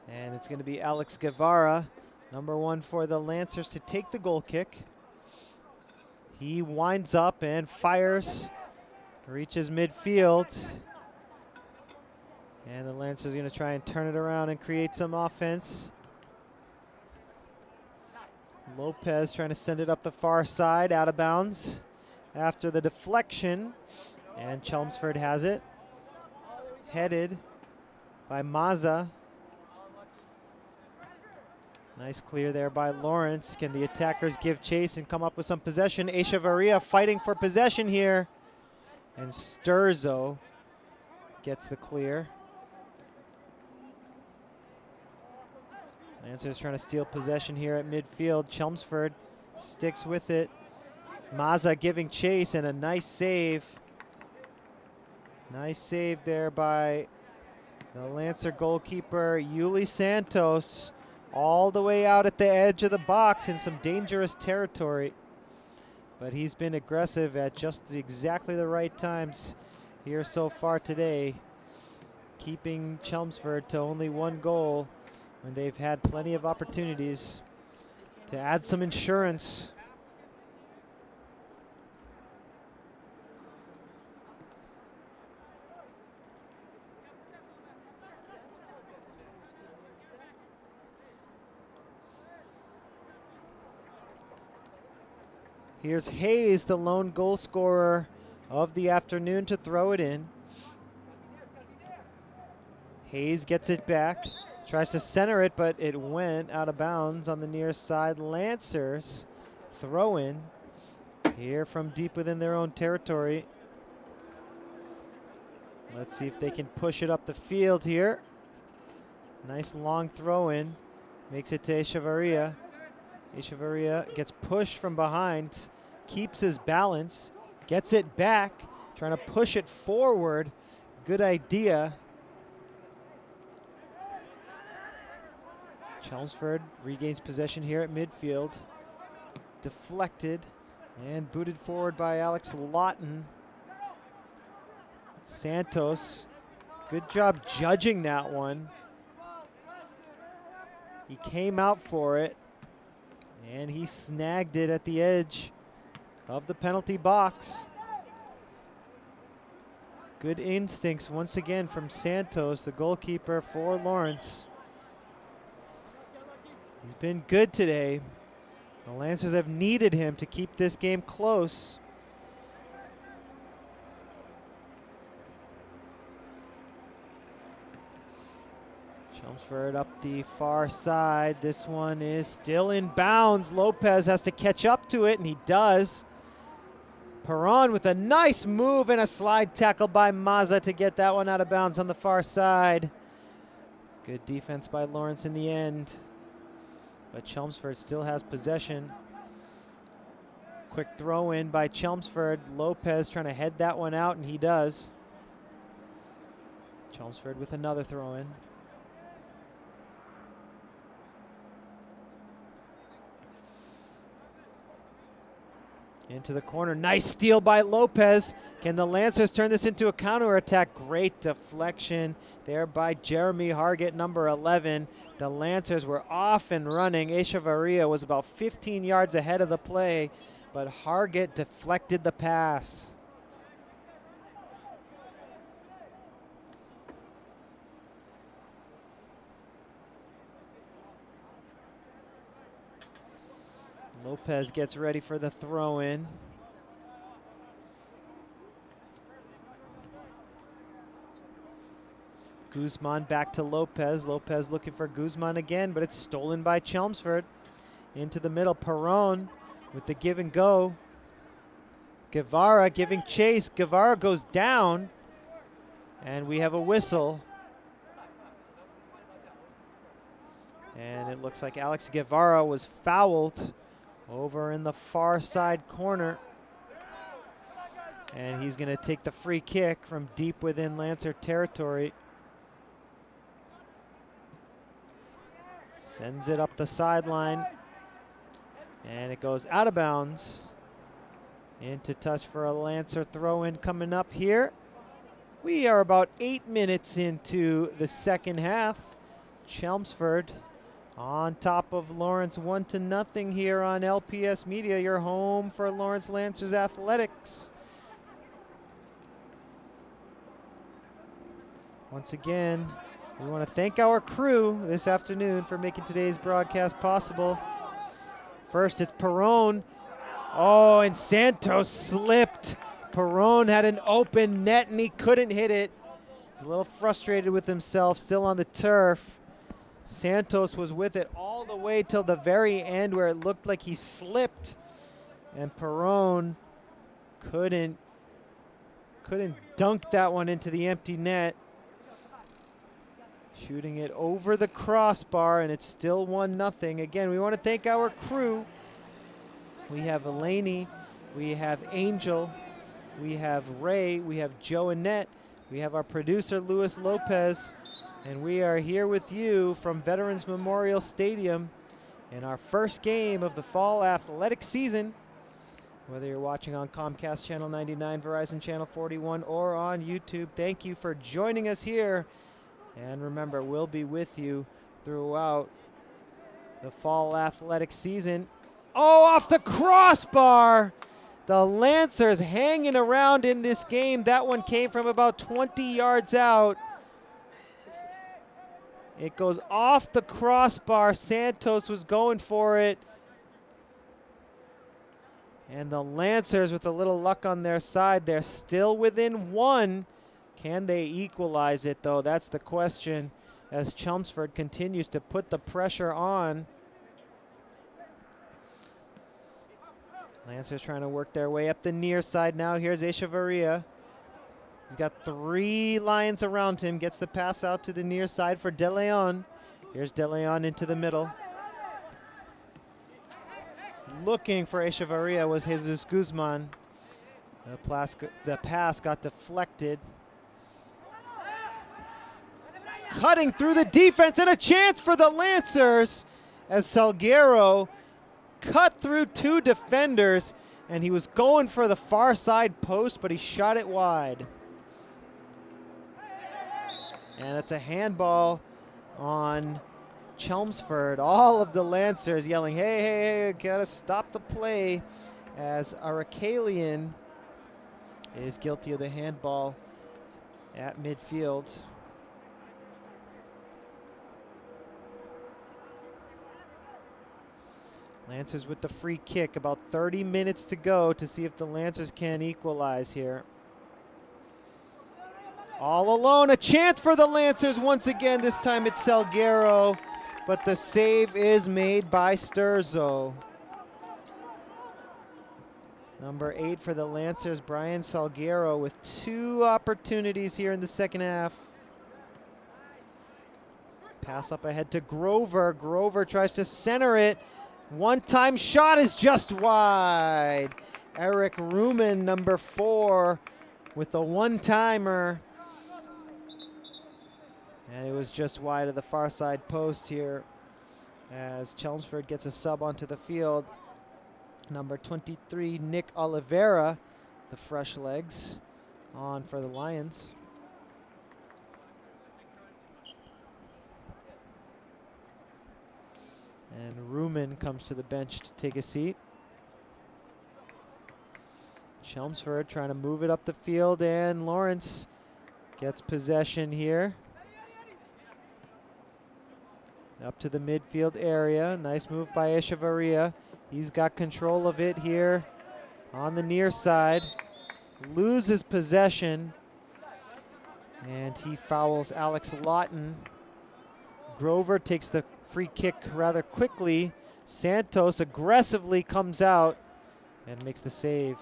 A: And it's going to be Alex Guevara, number 1 for the Lancers, to take the goal kick. He winds up and fires, reaches midfield. And the Lancers going to try and turn it around and create some offense. Lopez trying to send it up the far side, out of bounds after the deflection. And Chelmsford has it. Headed by Maza. Nice clear there by Lawrence. Can the attackers give chase and come up with some possession? Echevarria fighting for possession here. And Sturzo gets the clear. Lancers trying to steal possession here at midfield. Chelmsford sticks with it. Maza giving chase and a nice save. Nice save there by the Lancer goalkeeper, Yuli Santos. All the way out at the edge of the box in some dangerous territory. But he's been aggressive at just exactly the right times here so far today, keeping Chelmsford to only 1 goal when they've had plenty of opportunities to add some insurance. Here's Hayes, the lone goal scorer of the afternoon, to throw it in. Hayes gets it back, tries to center it, but it went out of bounds on the near side. Lancers throw in here from deep within their own territory. Let's see if they can push it up the field here. Nice long throw in, makes it to Echevarria. Echevarria gets pushed from behind, keeps his balance, gets it back, trying to push it forward. Good idea. Chelmsford regains possession here at midfield. Deflected and booted forward by Alex Lawton. Santos, good job judging that one. He came out for it, and he snagged it at the edge of the penalty box. Good instincts once again from Santos, the goalkeeper for Lawrence. He's been good today. The Lancers have needed him to keep this game close. Chelmsford up the far side. This one is still in bounds. Lopez has to catch up to it, and he does. Perron with a nice move and a slide tackle by Maza to get that one out of bounds on the far side. Good defense by Lawrence in the end, but Chelmsford still has possession. Quick throw in by Chelmsford. Lopez trying to head that one out, and he does. Chelmsford with another throw in. Into the corner. Nice steal by Lopez. Can the Lancers turn this into a counterattack? Great deflection there by Jeremy Hargett, number 11. The Lancers were off and running. Echevarria was about 15 yards ahead of the play, but Hargett deflected the pass. Lopez gets ready for the throw-in. Guzman back to Lopez. Lopez looking for Guzman again, but it's stolen by Chelmsford. Into the middle, Perron with the give and go. Guevara giving chase. Guevara goes down, and we have a whistle. And it looks like Alex Guevara was fouled over in the far side corner. And he's going to take the free kick from deep within Lancer territory. Sends it up the sideline. And it goes out of bounds. Into touch for a Lancer throw-in coming up here. We are about 8 minutes into the second half. Chelmsford on top of Lawrence 1-0 here on LPS Media, your home for Lawrence Lancers athletics. Once again, we want to thank our crew this afternoon for making today's broadcast possible. First, it's Perron. Oh, and Santos slipped. Perron had an open net and he couldn't hit it. He's a little frustrated with himself, still on the turf. Santos was with it all the way till the very end where it looked like he slipped. And Perron couldn't dunk that one into the empty net. Shooting it over the crossbar, and it's still 1-0. Again, we want to thank our crew. We have Elaney, we have Angel, we have Ray, we have Joe Annette, we have our producer Luis Lopez, and we are here with you from Veterans Memorial Stadium in our first game of the fall athletic season. Whether you're watching on Comcast Channel 99, Verizon Channel 41, or on YouTube, thank you for joining us here. And remember, we'll be with you throughout the fall athletic season. Oh, off the crossbar! The Lancers hanging around in this game. That one came from about 20 yards out. It goes off the crossbar. Santos was going for it. And the Lancers, with a little luck on their side, they're still within one. Can they equalize it, though? That's the question as Chelmsford continues to put the pressure on. Lancers trying to work their way up the near side now. Here's Echevarria. He's got 3 Lions around him. Gets the pass out to the near side for De Leon. Here's De Leon into the middle. Looking for Echevarria was Jesus Guzman. The pass got deflected. Cutting through the defense, and a chance for the Lancers as Salguero cut through 2 defenders, and he was going for the far side post, but he shot it wide. And that's a handball on Chelmsford. All of the Lancers yelling, hey, hey, hey, gotta stop the play, as Arakalian is guilty of the handball at midfield. Lancers with the free kick, about 30 minutes to go to see if the Lancers can equalize here. All alone, a chance for the Lancers once again. This time it's Salguero, but the save is made by Sturzo. Number 8 for the Lancers, Brian Salguero, with 2 opportunities here in the second half. Pass up ahead to Grover. Grover tries to center it. One-time shot is just wide. Eric Ruman, number 4, with a one-timer. And it was just wide of the far side post here as Chelmsford gets a sub onto the field. Number 23, Nick Oliveira, the fresh legs, on for the Lions. And Ruman comes to the bench to take a seat. Chelmsford trying to move it up the field, and Lawrence gets possession here. Up to the midfield area. Nice move by Echevarria. He's got control of it here on the near side. Loses possession. And he fouls Alex Lawton. Grover takes the free kick rather quickly. Santos aggressively comes out and makes the save.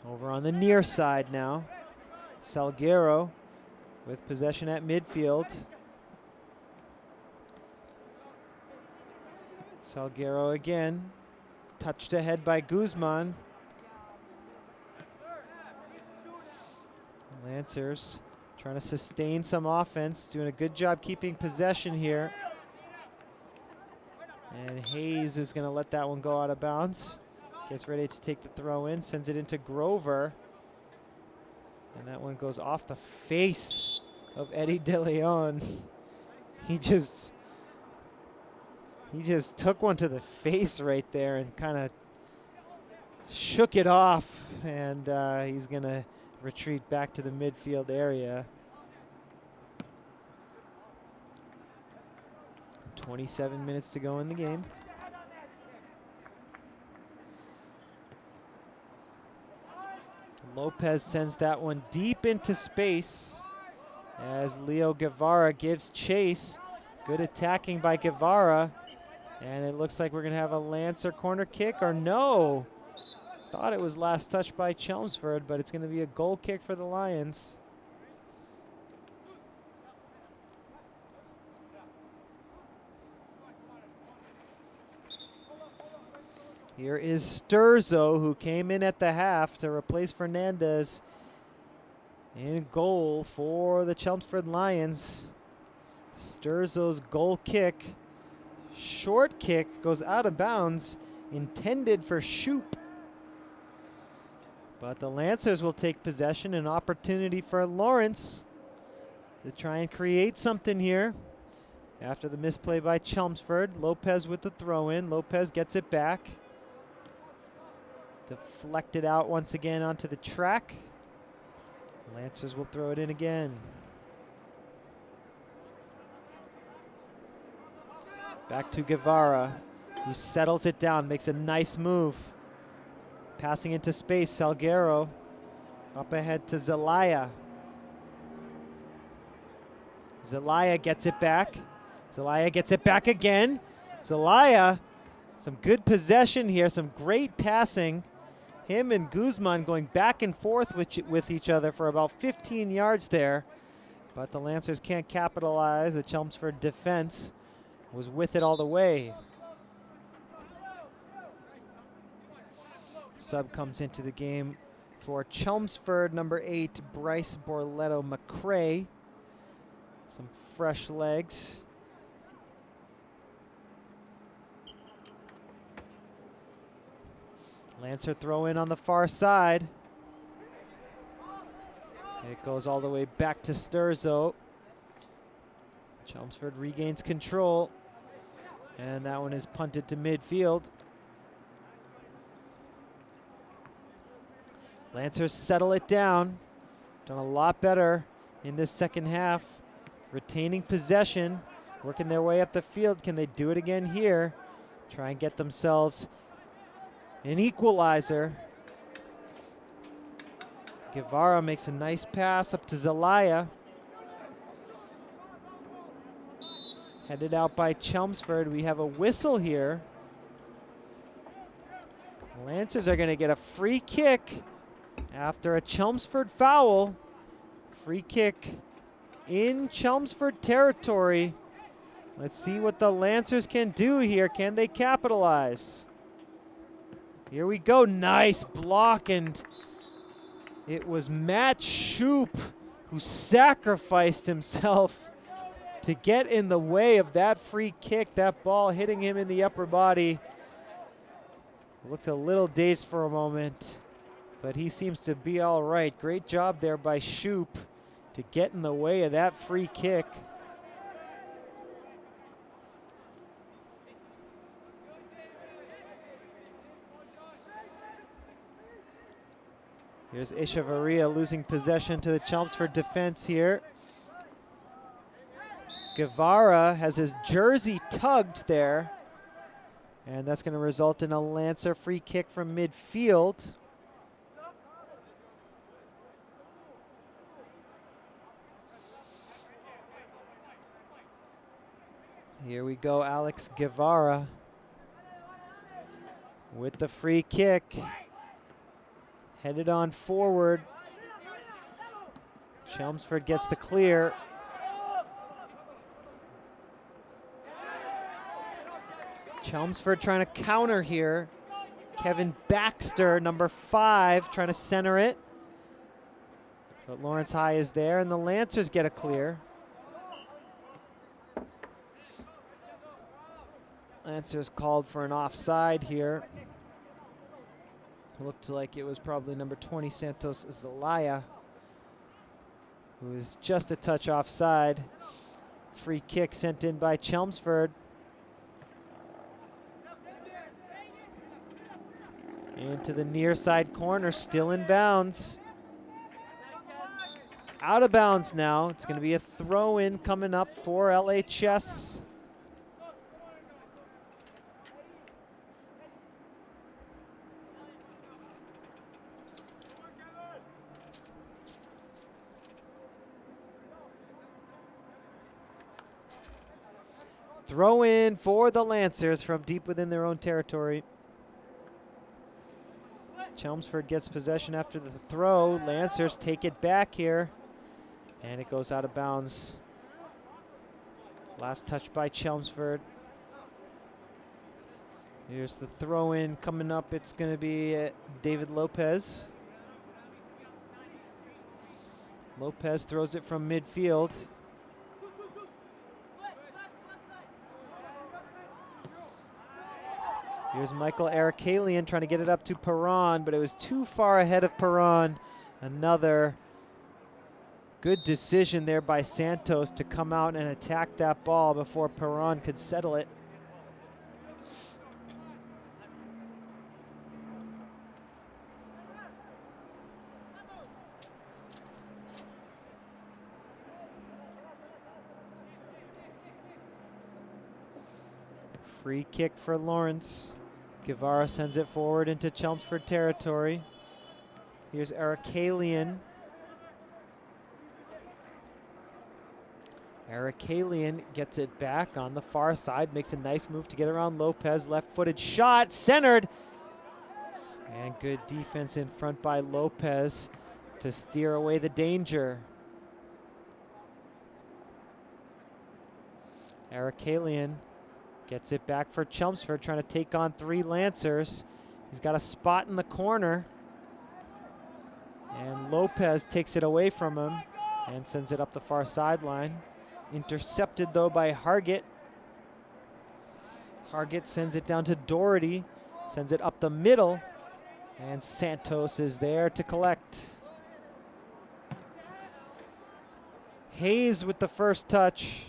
A: Over on the near side now. Salguero with possession at midfield. Salguero again. Touched ahead by Guzman. Lancers trying to sustain some offense. Doing a good job keeping possession here. And Hayes is going to let that one go out of bounds. Gets ready to take the throw in, sends it into Grover. And that one goes off the face of Eddie De Leon. He just took one to the face right there and kind of shook it off. And he's going to retreat back to the midfield area. 27 minutes to go in the game. Lopez sends that one deep into space as Leo Guevara gives chase. Good attacking by Guevara. And it looks like we're going to have a Lancer corner kick, or no. Thought it was last touched by Chelmsford, but it's going to be a goal kick for the Lions. Here is Sturzo, who came in at the half to replace Fernandez in goal for the Chelmsford Lions. Sturzo's goal kick, short kick, goes out of bounds, intended for Shoop. But the Lancers will take possession, an opportunity for Lawrence to try and create something here. After the misplay by Chelmsford, Lopez with the throw in. Lopez gets it back. Deflected out once again onto the track. Lancers will throw it in again. Back to Guevara, who settles it down, makes a nice move. Passing into space, Salguero. Up ahead to Zelaya. Zelaya gets it back. Zelaya gets it back again. Zelaya, some good possession here, some great passing. Him and Guzman going back and forth with each other for about 15 yards there. But the Lancers can't capitalize. The Chelmsford defense was with it all the way. Sub comes into the game for Chelmsford, number 8, Bryce Borletto-McCrae. Some fresh legs. Lancer throw in on the far side. It goes all the way back to Sturzo. Chelmsford regains control. And that one is punted to midfield. Lancers settle it down. Done a lot better in this second half. Retaining possession. Working their way up the field. Can they do it again here? Try and get themselves an equalizer. Guevara makes a nice pass up to Zelaya. Headed out by Chelmsford. We have a whistle here. Lancers are going to get a free kick after a Chelmsford foul. Free kick in Chelmsford territory. Let's see what the Lancers can do here. Can they capitalize? Here we go. Nice block and It was Matt Shoup who sacrificed himself to get in the way of that free kick, that ball hitting him in the upper body. Looked a little dazed for a moment, but he seems to be all right. Great job there by Shoup to get in the way of that free kick. Here's Echevarria losing possession to the Chelmsford defense here. Guevara has his jersey tugged there, and that's going to result in a Lancer free kick from midfield. Here we go, Alex Guevara with the free kick. Headed on forward. Chelmsford gets the clear. Chelmsford trying to counter here. Kevin Baxter, number 5, trying to center it. But Lawrence High is there, and the Lancers get a clear. Lancers called for an offside here. Looked like it was probably number 20, Santos Zelaya, who was just a touch offside. Free kick sent in by Chelmsford. Into the near side corner, still in bounds. Out of bounds now. It's going to be a throw-in coming up for LHS. Throw in for the Lancers from deep within their own territory. Chelmsford gets possession after the throw. Lancers take it back here, and it goes out of bounds. Last touch by Chelmsford. Here's the throw in coming up. It's going to be David Lopez. Lopez throws it from midfield. Here's Michael Arakalian trying to get it up to Perron, but it was too far ahead of Perron. Another good decision there by Santos to come out and attack that ball before Perron could settle it. Free kick for Lawrence. Guevara sends it forward into Chelmsford territory. Here's Arakalian. Arakalian gets it back on the far side, makes a nice move to get around Lopez. Left-footed shot, centered. And good defense in front by Lopez to steer away the danger. Arakalian gets it back for Chelmsford, trying to take on 3 Lancers. He's got a spot in the corner. And Lopez takes it away from him and sends it up the far sideline. Intercepted, though, by Hargett. Hargett sends it down to Doherty, sends it up the middle, and Santos is there to collect. Hayes with the first touch.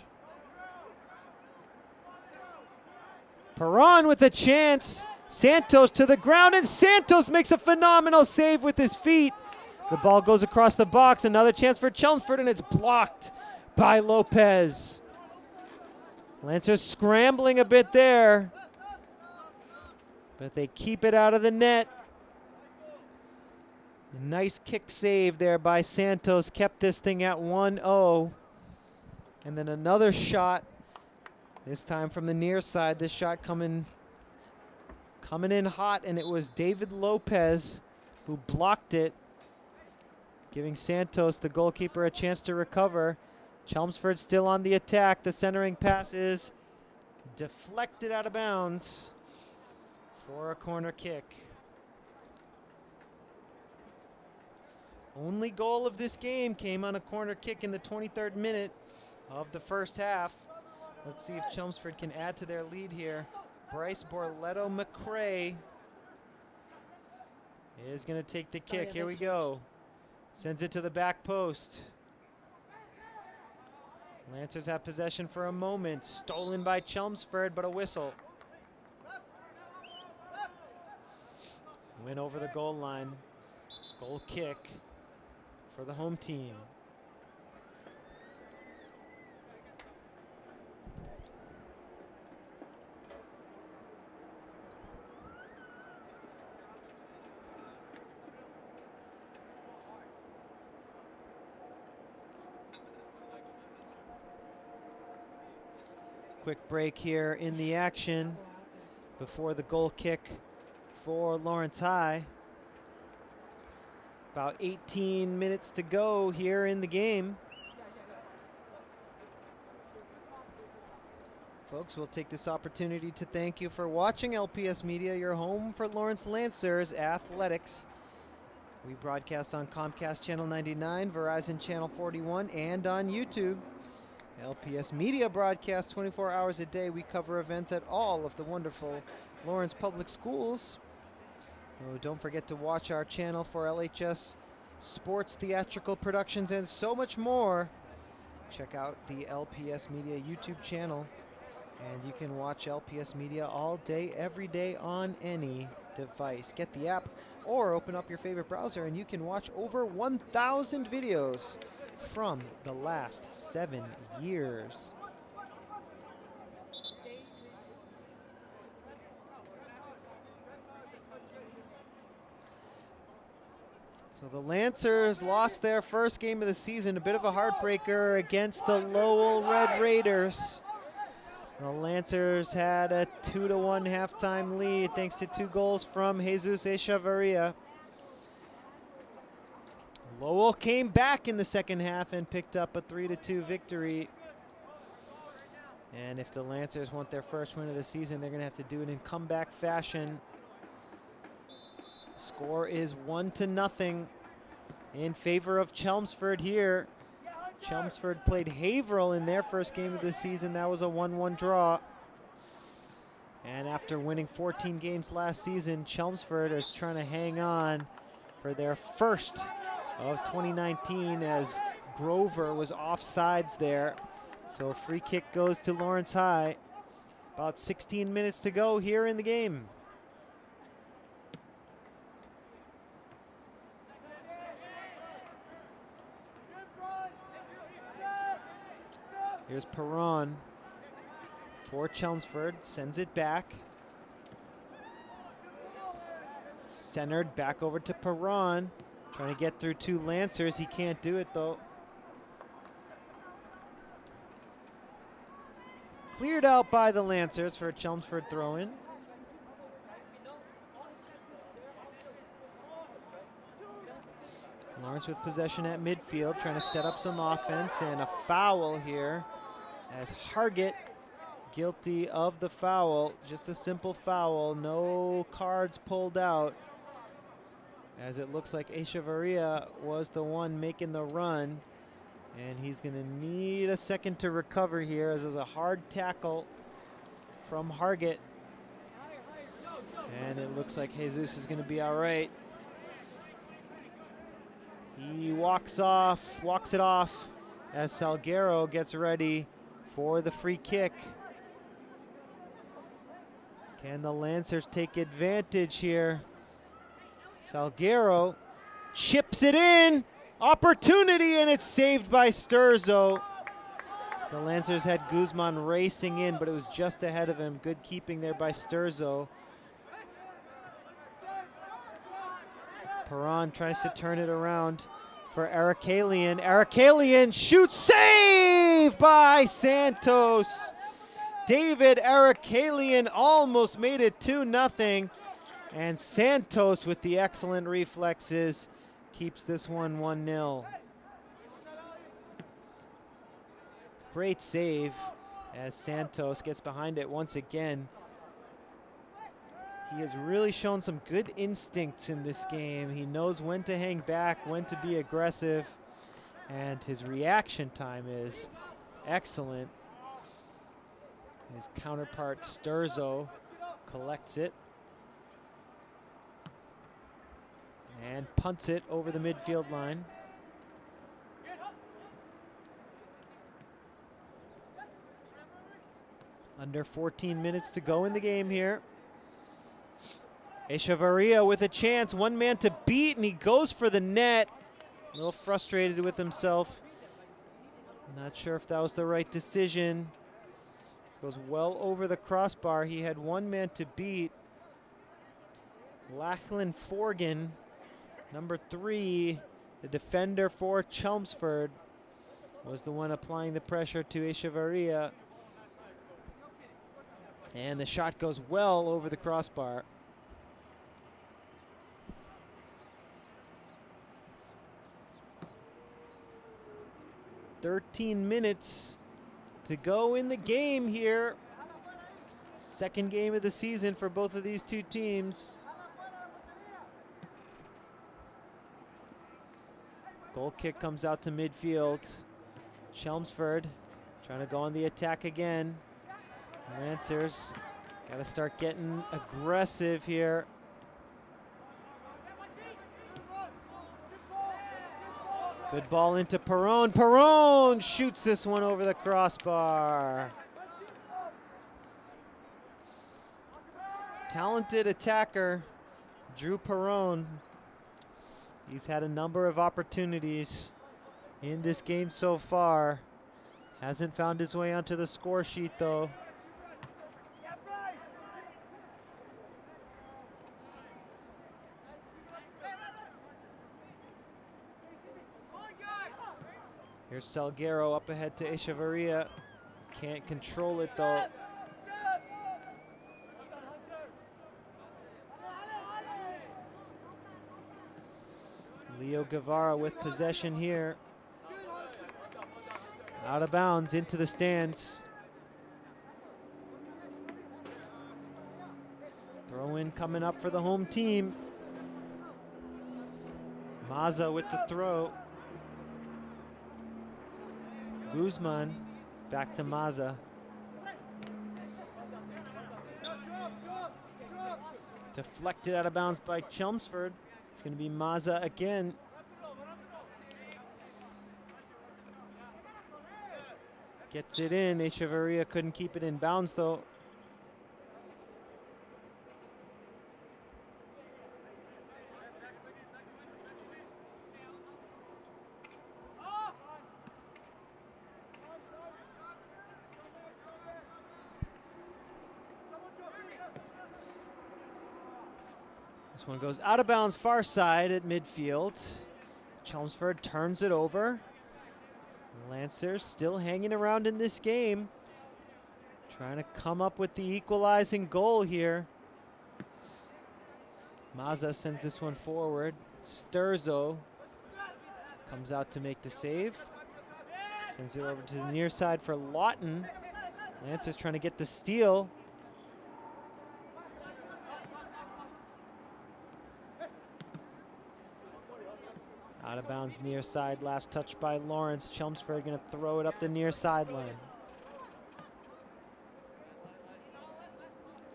A: Perron with a chance. Santos to the ground, and Santos makes a phenomenal save with his feet. The ball goes across the box. Another chance for Chelmsford, and it's blocked by Lopez. Lancers scrambling a bit there, but they keep it out of the net. A nice kick save there by Santos, kept this thing at 1-0. And then another shot. This time from the near side, this shot coming in hot, and it was David Lopez who blocked it, giving Santos, the goalkeeper, a chance to recover. Chelmsford still on the attack. The centering pass is deflected out of bounds for a corner kick. Only goal of this game came on a corner kick in the 23rd minute of the first half. Let's see if Chelmsford can add to their lead here. Bryce Borletto-McCrae is going to take the kick. Here we go. Sends it to the back post. Lancers have possession for a moment. Stolen by Chelmsford, but a whistle. Win over the goal line. Goal kick for the home team. Quick break here in the action before the goal kick for Lawrence High. About 18 minutes to go here in the game. Folks, we'll take this opportunity to thank you for watching LPS Media, your home for Lawrence Lancers athletics. We broadcast on Comcast Channel 99, Verizon Channel 41, and on YouTube. LPS Media broadcasts 24 hours a day. We cover events at all of the wonderful Lawrence Public Schools. So don't forget to watch our channel for LHS sports, theatrical productions, and so much more. Check out the LPS Media YouTube channel, and you can watch LPS Media all day, every day on any device. Get the app or open up your favorite browser, and you can watch over 1,000 videos from the last 7 years. So the Lancers lost their first game of the season, a bit of a heartbreaker against the Lowell Red Raiders. The Lancers had a 2-1 halftime lead thanks to 2 goals from Jesus Echevarria. Lowell came back in the second half and picked up a 3-2 victory. And if the Lancers want their first win of the season, they're going to have to do it in comeback fashion. Score is 1-0 in favor of Chelmsford here. Chelmsford played Haverhill in their first game of the season. That was a 1-1 draw. And after winning 14 games last season, Chelmsford is trying to hang on for their first of 2019 as Grover was offsides there. So free kick goes to Lawrence High. About 16 minutes to go here in the game. Here's Perron for Chelmsford, sends it back. Centered back over to Perron. Trying to get through 2 Lancers. He can't do it though. Cleared out by the Lancers for a Chelmsford throw-in. Lawrence with possession at midfield, trying to set up some offense, and a foul here as Hargett guilty of the foul. Just a simple foul, no cards pulled out, as it looks like Echevarria was the one making the run, and he's going to need a second to recover here, as there's a hard tackle from Hargett, and it looks like Jesus is going to be all right. He walks it off as Salguero gets ready for the free kick. Can the Lancers take advantage here? Salguero chips it in. Opportunity, and it's saved by Sturzo. The Lancers had Guzman racing in, but it was just ahead of him. Good keeping there by Sturzo. Perron tries to turn it around for Arakalian. Arakalian shoots, save by Santos. David Arakalian almost made it 2-0. And Santos with the excellent reflexes keeps this one 1-0. Great save as Santos gets behind it once again. He has really shown some good instincts in this game. He knows when to hang back, when to be aggressive, and his reaction time is excellent. His counterpart Sturzo collects it and punts it over the midfield line. Under 14 minutes to go in the game here. Echevarria with a chance, one man to beat, and he goes for the net. A little frustrated with himself. Not sure if that was the right decision. Goes well over the crossbar. He had one man to beat. Lachlan Forgan, number 3, the defender for Chelmsford, was the one applying the pressure to Echevarria. And the shot goes well over the crossbar. "13 minutes to go in the game here. Second game of the season for both of these two teams. Goal kick comes out to midfield. Chelmsford trying to go on the attack again. Lancers got to start getting aggressive here. Good ball into Perron. Perron shoots this one over the crossbar. Talented attacker, Drew Perron. He's had a number of opportunities in this game so far. Hasn't found his way onto the score sheet though. Here's Salguero up ahead to Echevarria. Can't control it though. Leo Guevara with possession here. Out of bounds into the stands. Throw in coming up for the home team. Maza with the throw. Guzman back to Maza. Deflected out of bounds by Chelmsford. It's going to be Maza again. Gets it in. Echevarria couldn't keep it in bounds though. This one goes out of bounds far side at midfield. Chelmsford turns it over. Lancers still hanging around in this game. Trying to come up with the equalizing goal here. Maza sends this one forward. Sturzo comes out to make the save. Sends it over to the near side for Lawton. Lancers trying to get the steal. Out of bounds near side, last touch by Lawrence. Chelmsford gonna throw it up the near sideline.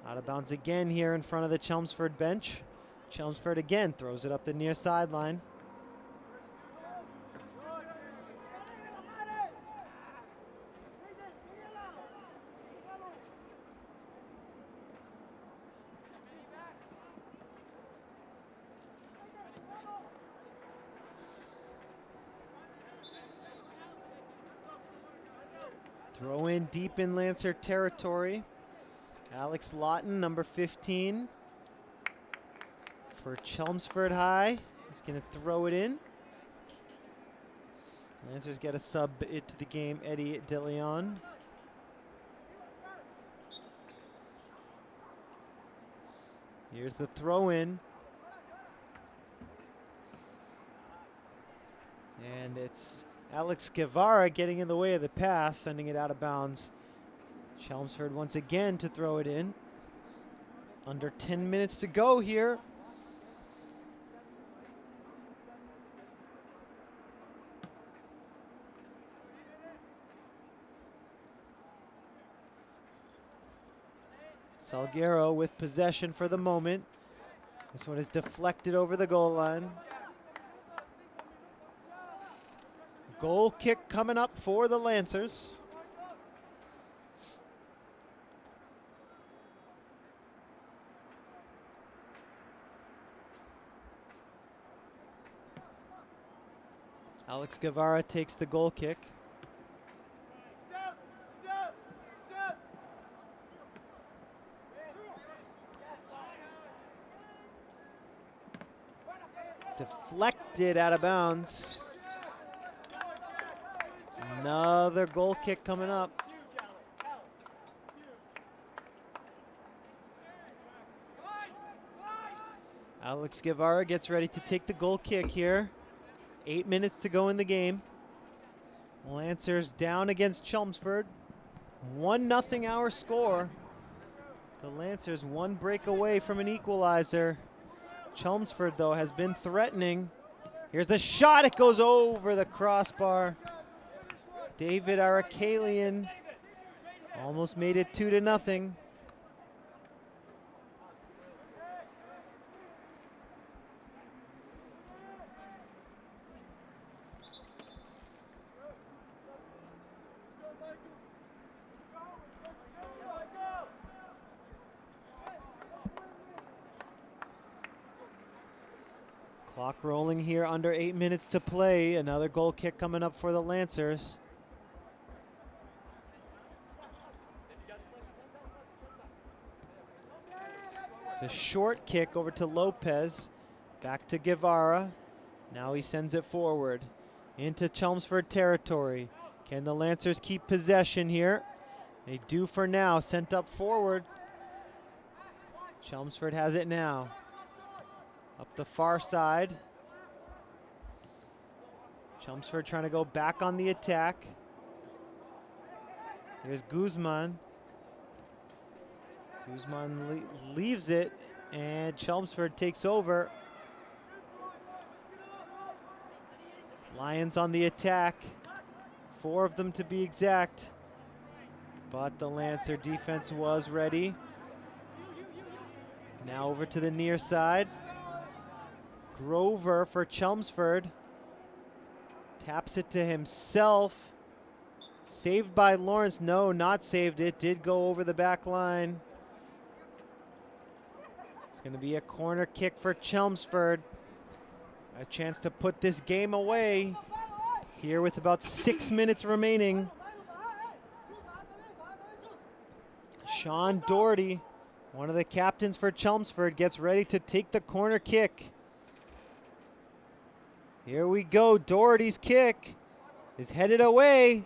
A: Out of bounds again here in front of the Chelmsford bench. Chelmsford again throws it up the near sideline. Throw in deep in Lancer territory. Alex Lawton, number 15 for Chelmsford High. He's going to throw it in. Lancers get a sub into the game, Eddie DeLeon. Here's the throw in. And it's Alex Guevara getting in the way of the pass, sending it out of bounds. Chelmsford once again to throw it in. Under 10 minutes to go here. Salguero with possession for the moment. This one is deflected over the goal line. Goal kick coming up for the Lancers. Alex Guevara takes the goal kick. Deflected out of bounds. Another goal kick coming up. Alex Guevara gets ready to take the goal kick here. 8 minutes to go in the game. Lancers down against Chelmsford. 1-0 our score. The Lancers one break away from an equalizer. Chelmsford, though, has been threatening. Here's the shot. It goes over the crossbar. David Arakalian almost made it 2-0. Clock rolling here, under 8 minutes to play. Another goal kick coming up for the Lancers. It's a short kick over to Lopez. Back to Guevara. Now he sends it forward into Chelmsford territory. Can the Lancers keep possession here? They do for now. Sent up forward. Chelmsford has it now. Up the far side. Chelmsford trying to go back on the attack. Here's Guzman. Guzman leaves it, and Chelmsford takes over. Lions on the attack. 4 of them to be exact. But the Lancer defense was ready. Now over to the near side. Grover for Chelmsford. Taps it to himself. Saved by Lawrence. No, not saved. It did go over the back line. It's going to be a corner kick for Chelmsford. A chance to put this game away here with about 6 minutes remaining. Sean Doherty, one of the captains for Chelmsford, gets ready to take the corner kick. Here we go. Doherty's kick is headed away.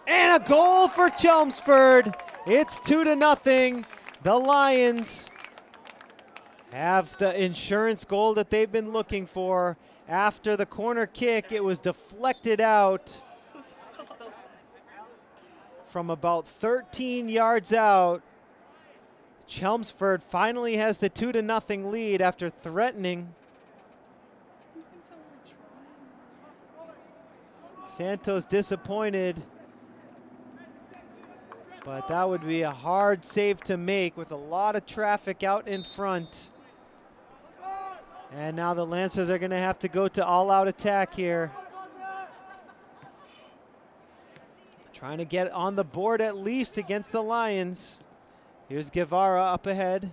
A: And a goal for Chelmsford. It's 2-0. The Lions have the insurance goal that they've been looking for. After the corner kick, it was deflected out from about 13 yards out. Chelmsford finally has the 2-0 lead after threatening. Santos disappointed, but that would be a hard save to make with a lot of traffic out in front. And now the Lancers are going to have to go to all-out attack here. Trying to get on the board at least against the Lions. Here's Guevara up ahead.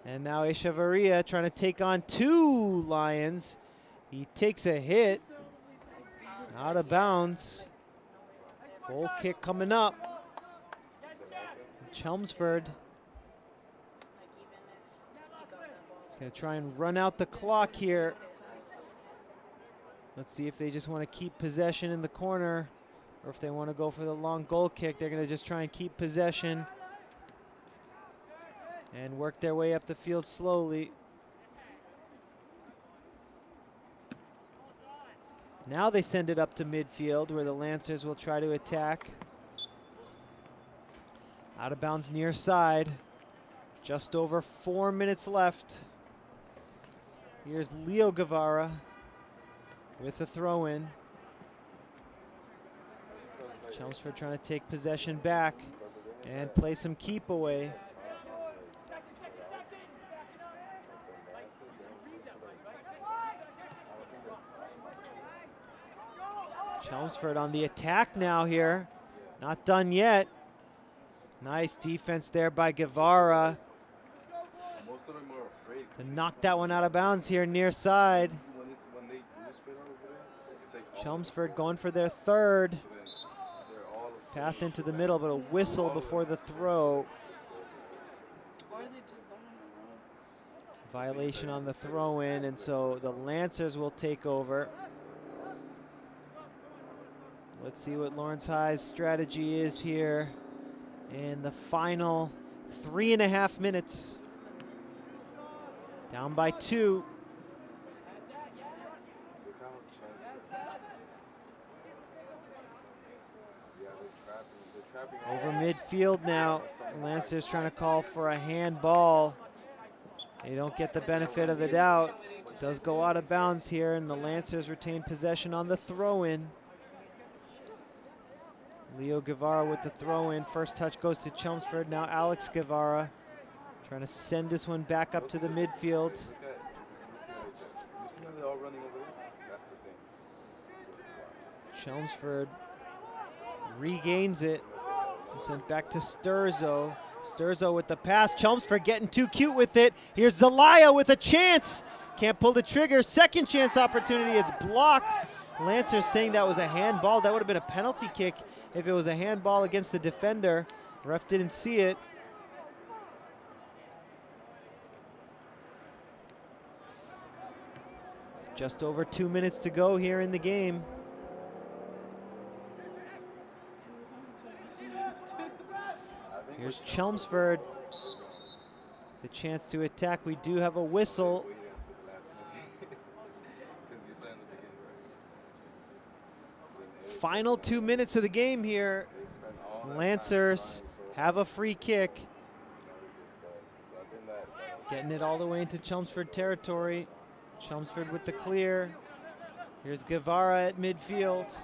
A: And now Echeverria trying to take on 2 Lions. He takes a hit. Out of bounds. Goal kick coming up. Chelmsford. He's going to try and run out the clock here. Let's see if they just want to keep possession in the corner or if they want to go for the long goal kick. They're going to just try and keep possession and work their way up the field slowly. Now they send it up to midfield where the Lancers will try to attack. Out of bounds near side. Just over 4 minutes left. Here's Leo Guevara with a throw-in. Chelmsford trying to take possession back and play some keep away. Chelmsford on the attack now here. Not done yet. Nice defense there by Guevara to knock that one out of bounds here near side. Chelmsford going for their third. Pass into the middle, but a whistle before the throw. Violation on the throw-in, and so the Lancers will take over. Let's see what Lawrence High's strategy is here in the final 3.5 minutes. Down by 2. Over midfield now. Lancers trying to call for a handball. They don't get the benefit of the doubt. It does go out of bounds here, and the Lancers retain possession on the throw-in. Leo Guevara with the throw-in. First touch goes to Chelmsford. Now Alex Guevara trying to send this one back up to the midfield. Chelmsford regains it. Sent back to Sturzo. Sturzo with the pass. Chelmsford getting too cute with it. Here's Zelaya with a chance. Can't pull the trigger. Second chance opportunity. It's blocked. Lancers saying that was a handball. That would have been a penalty kick if it was a handball against the defender. Ref didn't see it. Just over 2 minutes to go here in the game. Here's Chelmsford. The chance to attack. We do have a whistle. Final 2 minutes of the game here. Lancers have a free kick. Getting it all the way into Chelmsford territory. Chelmsford with the clear. Here's Guevara at midfield.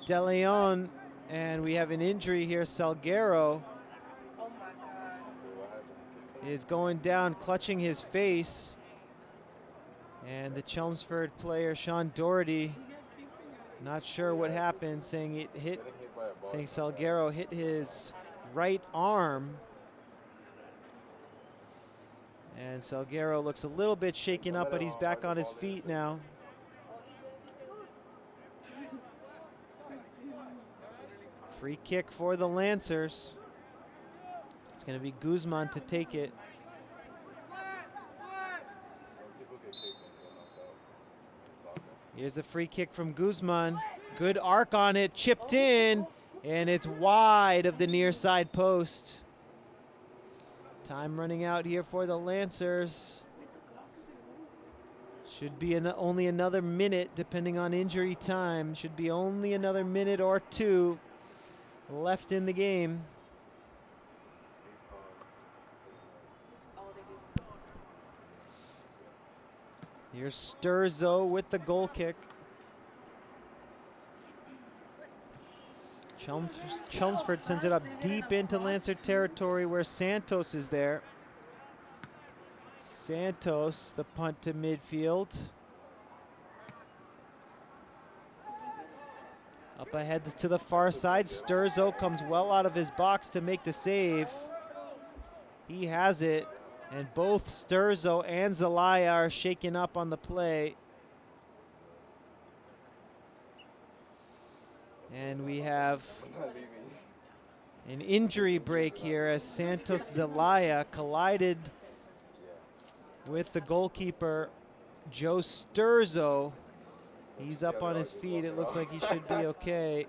A: De Leon, and we have an injury here. Salguero is going down, clutching his face. And the Chelmsford player, Sean Doherty, not sure what happened, saying Salguero hit his right arm. And Salguero looks a little bit shaken up, but he's back on his feet now. Free kick for the Lancers. It's going to be Guzman to take it. Here's the free kick from Guzman. Good arc on it, chipped in, and it's wide of the near side post. Time running out here for the Lancers. Should be only another minute, depending on injury time. Should be only another minute or 2 left in the game. Here's Sturzo with the goal kick. Chelmsford sends it up deep into Lancer territory where Santos is there. Santos, the punt to midfield. Up ahead to the far side, Sturzo comes well out of his box to make the save. He has it, and both Sturzo and Zelaya are shaken up on the play. And we have an injury break here as Santos Zelaya collided with the goalkeeper, Joe Sturzo. He's up on his feet. It looks like he should be okay.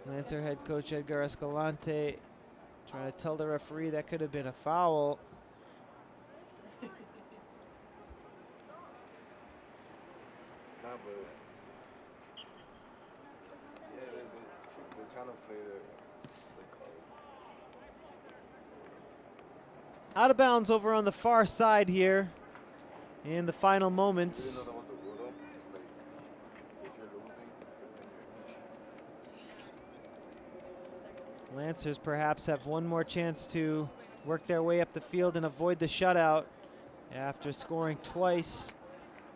A: Lancer head coach Edgar Escalante trying to tell the referee that could have been a foul. Out of bounds over on the far side here in the final moments. Lancers perhaps have one more chance to work their way up the field and avoid the shutout after scoring twice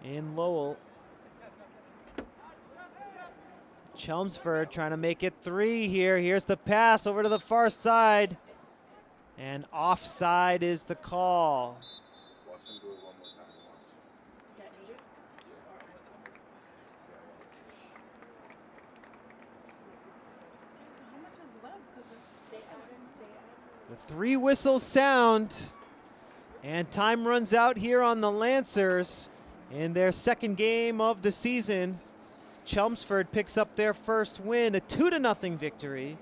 A: in Lowell. Chelmsford trying to make it 3 here. Here's the pass over to the far side. And offside is the call. The 3 whistles sound, and time runs out here on the Lancers in their second game of the season. Chelmsford picks up their first win, a 2-0 victory.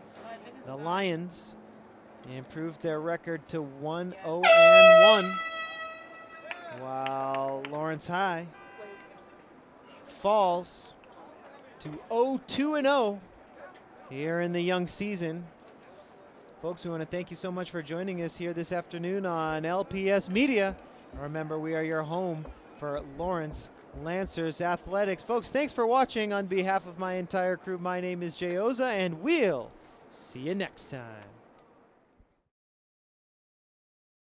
A: The Lions improved their record to 1-0-1, while Lawrence High falls to 0-2-0 here in the young season. Folks, we want to thank you so much for joining us here this afternoon on LPS Media. Remember, we are your home for Lawrence Lancers Athletics. Folks, thanks for watching. On behalf of my entire crew, my name is Jay Oza, and we'll see you next time.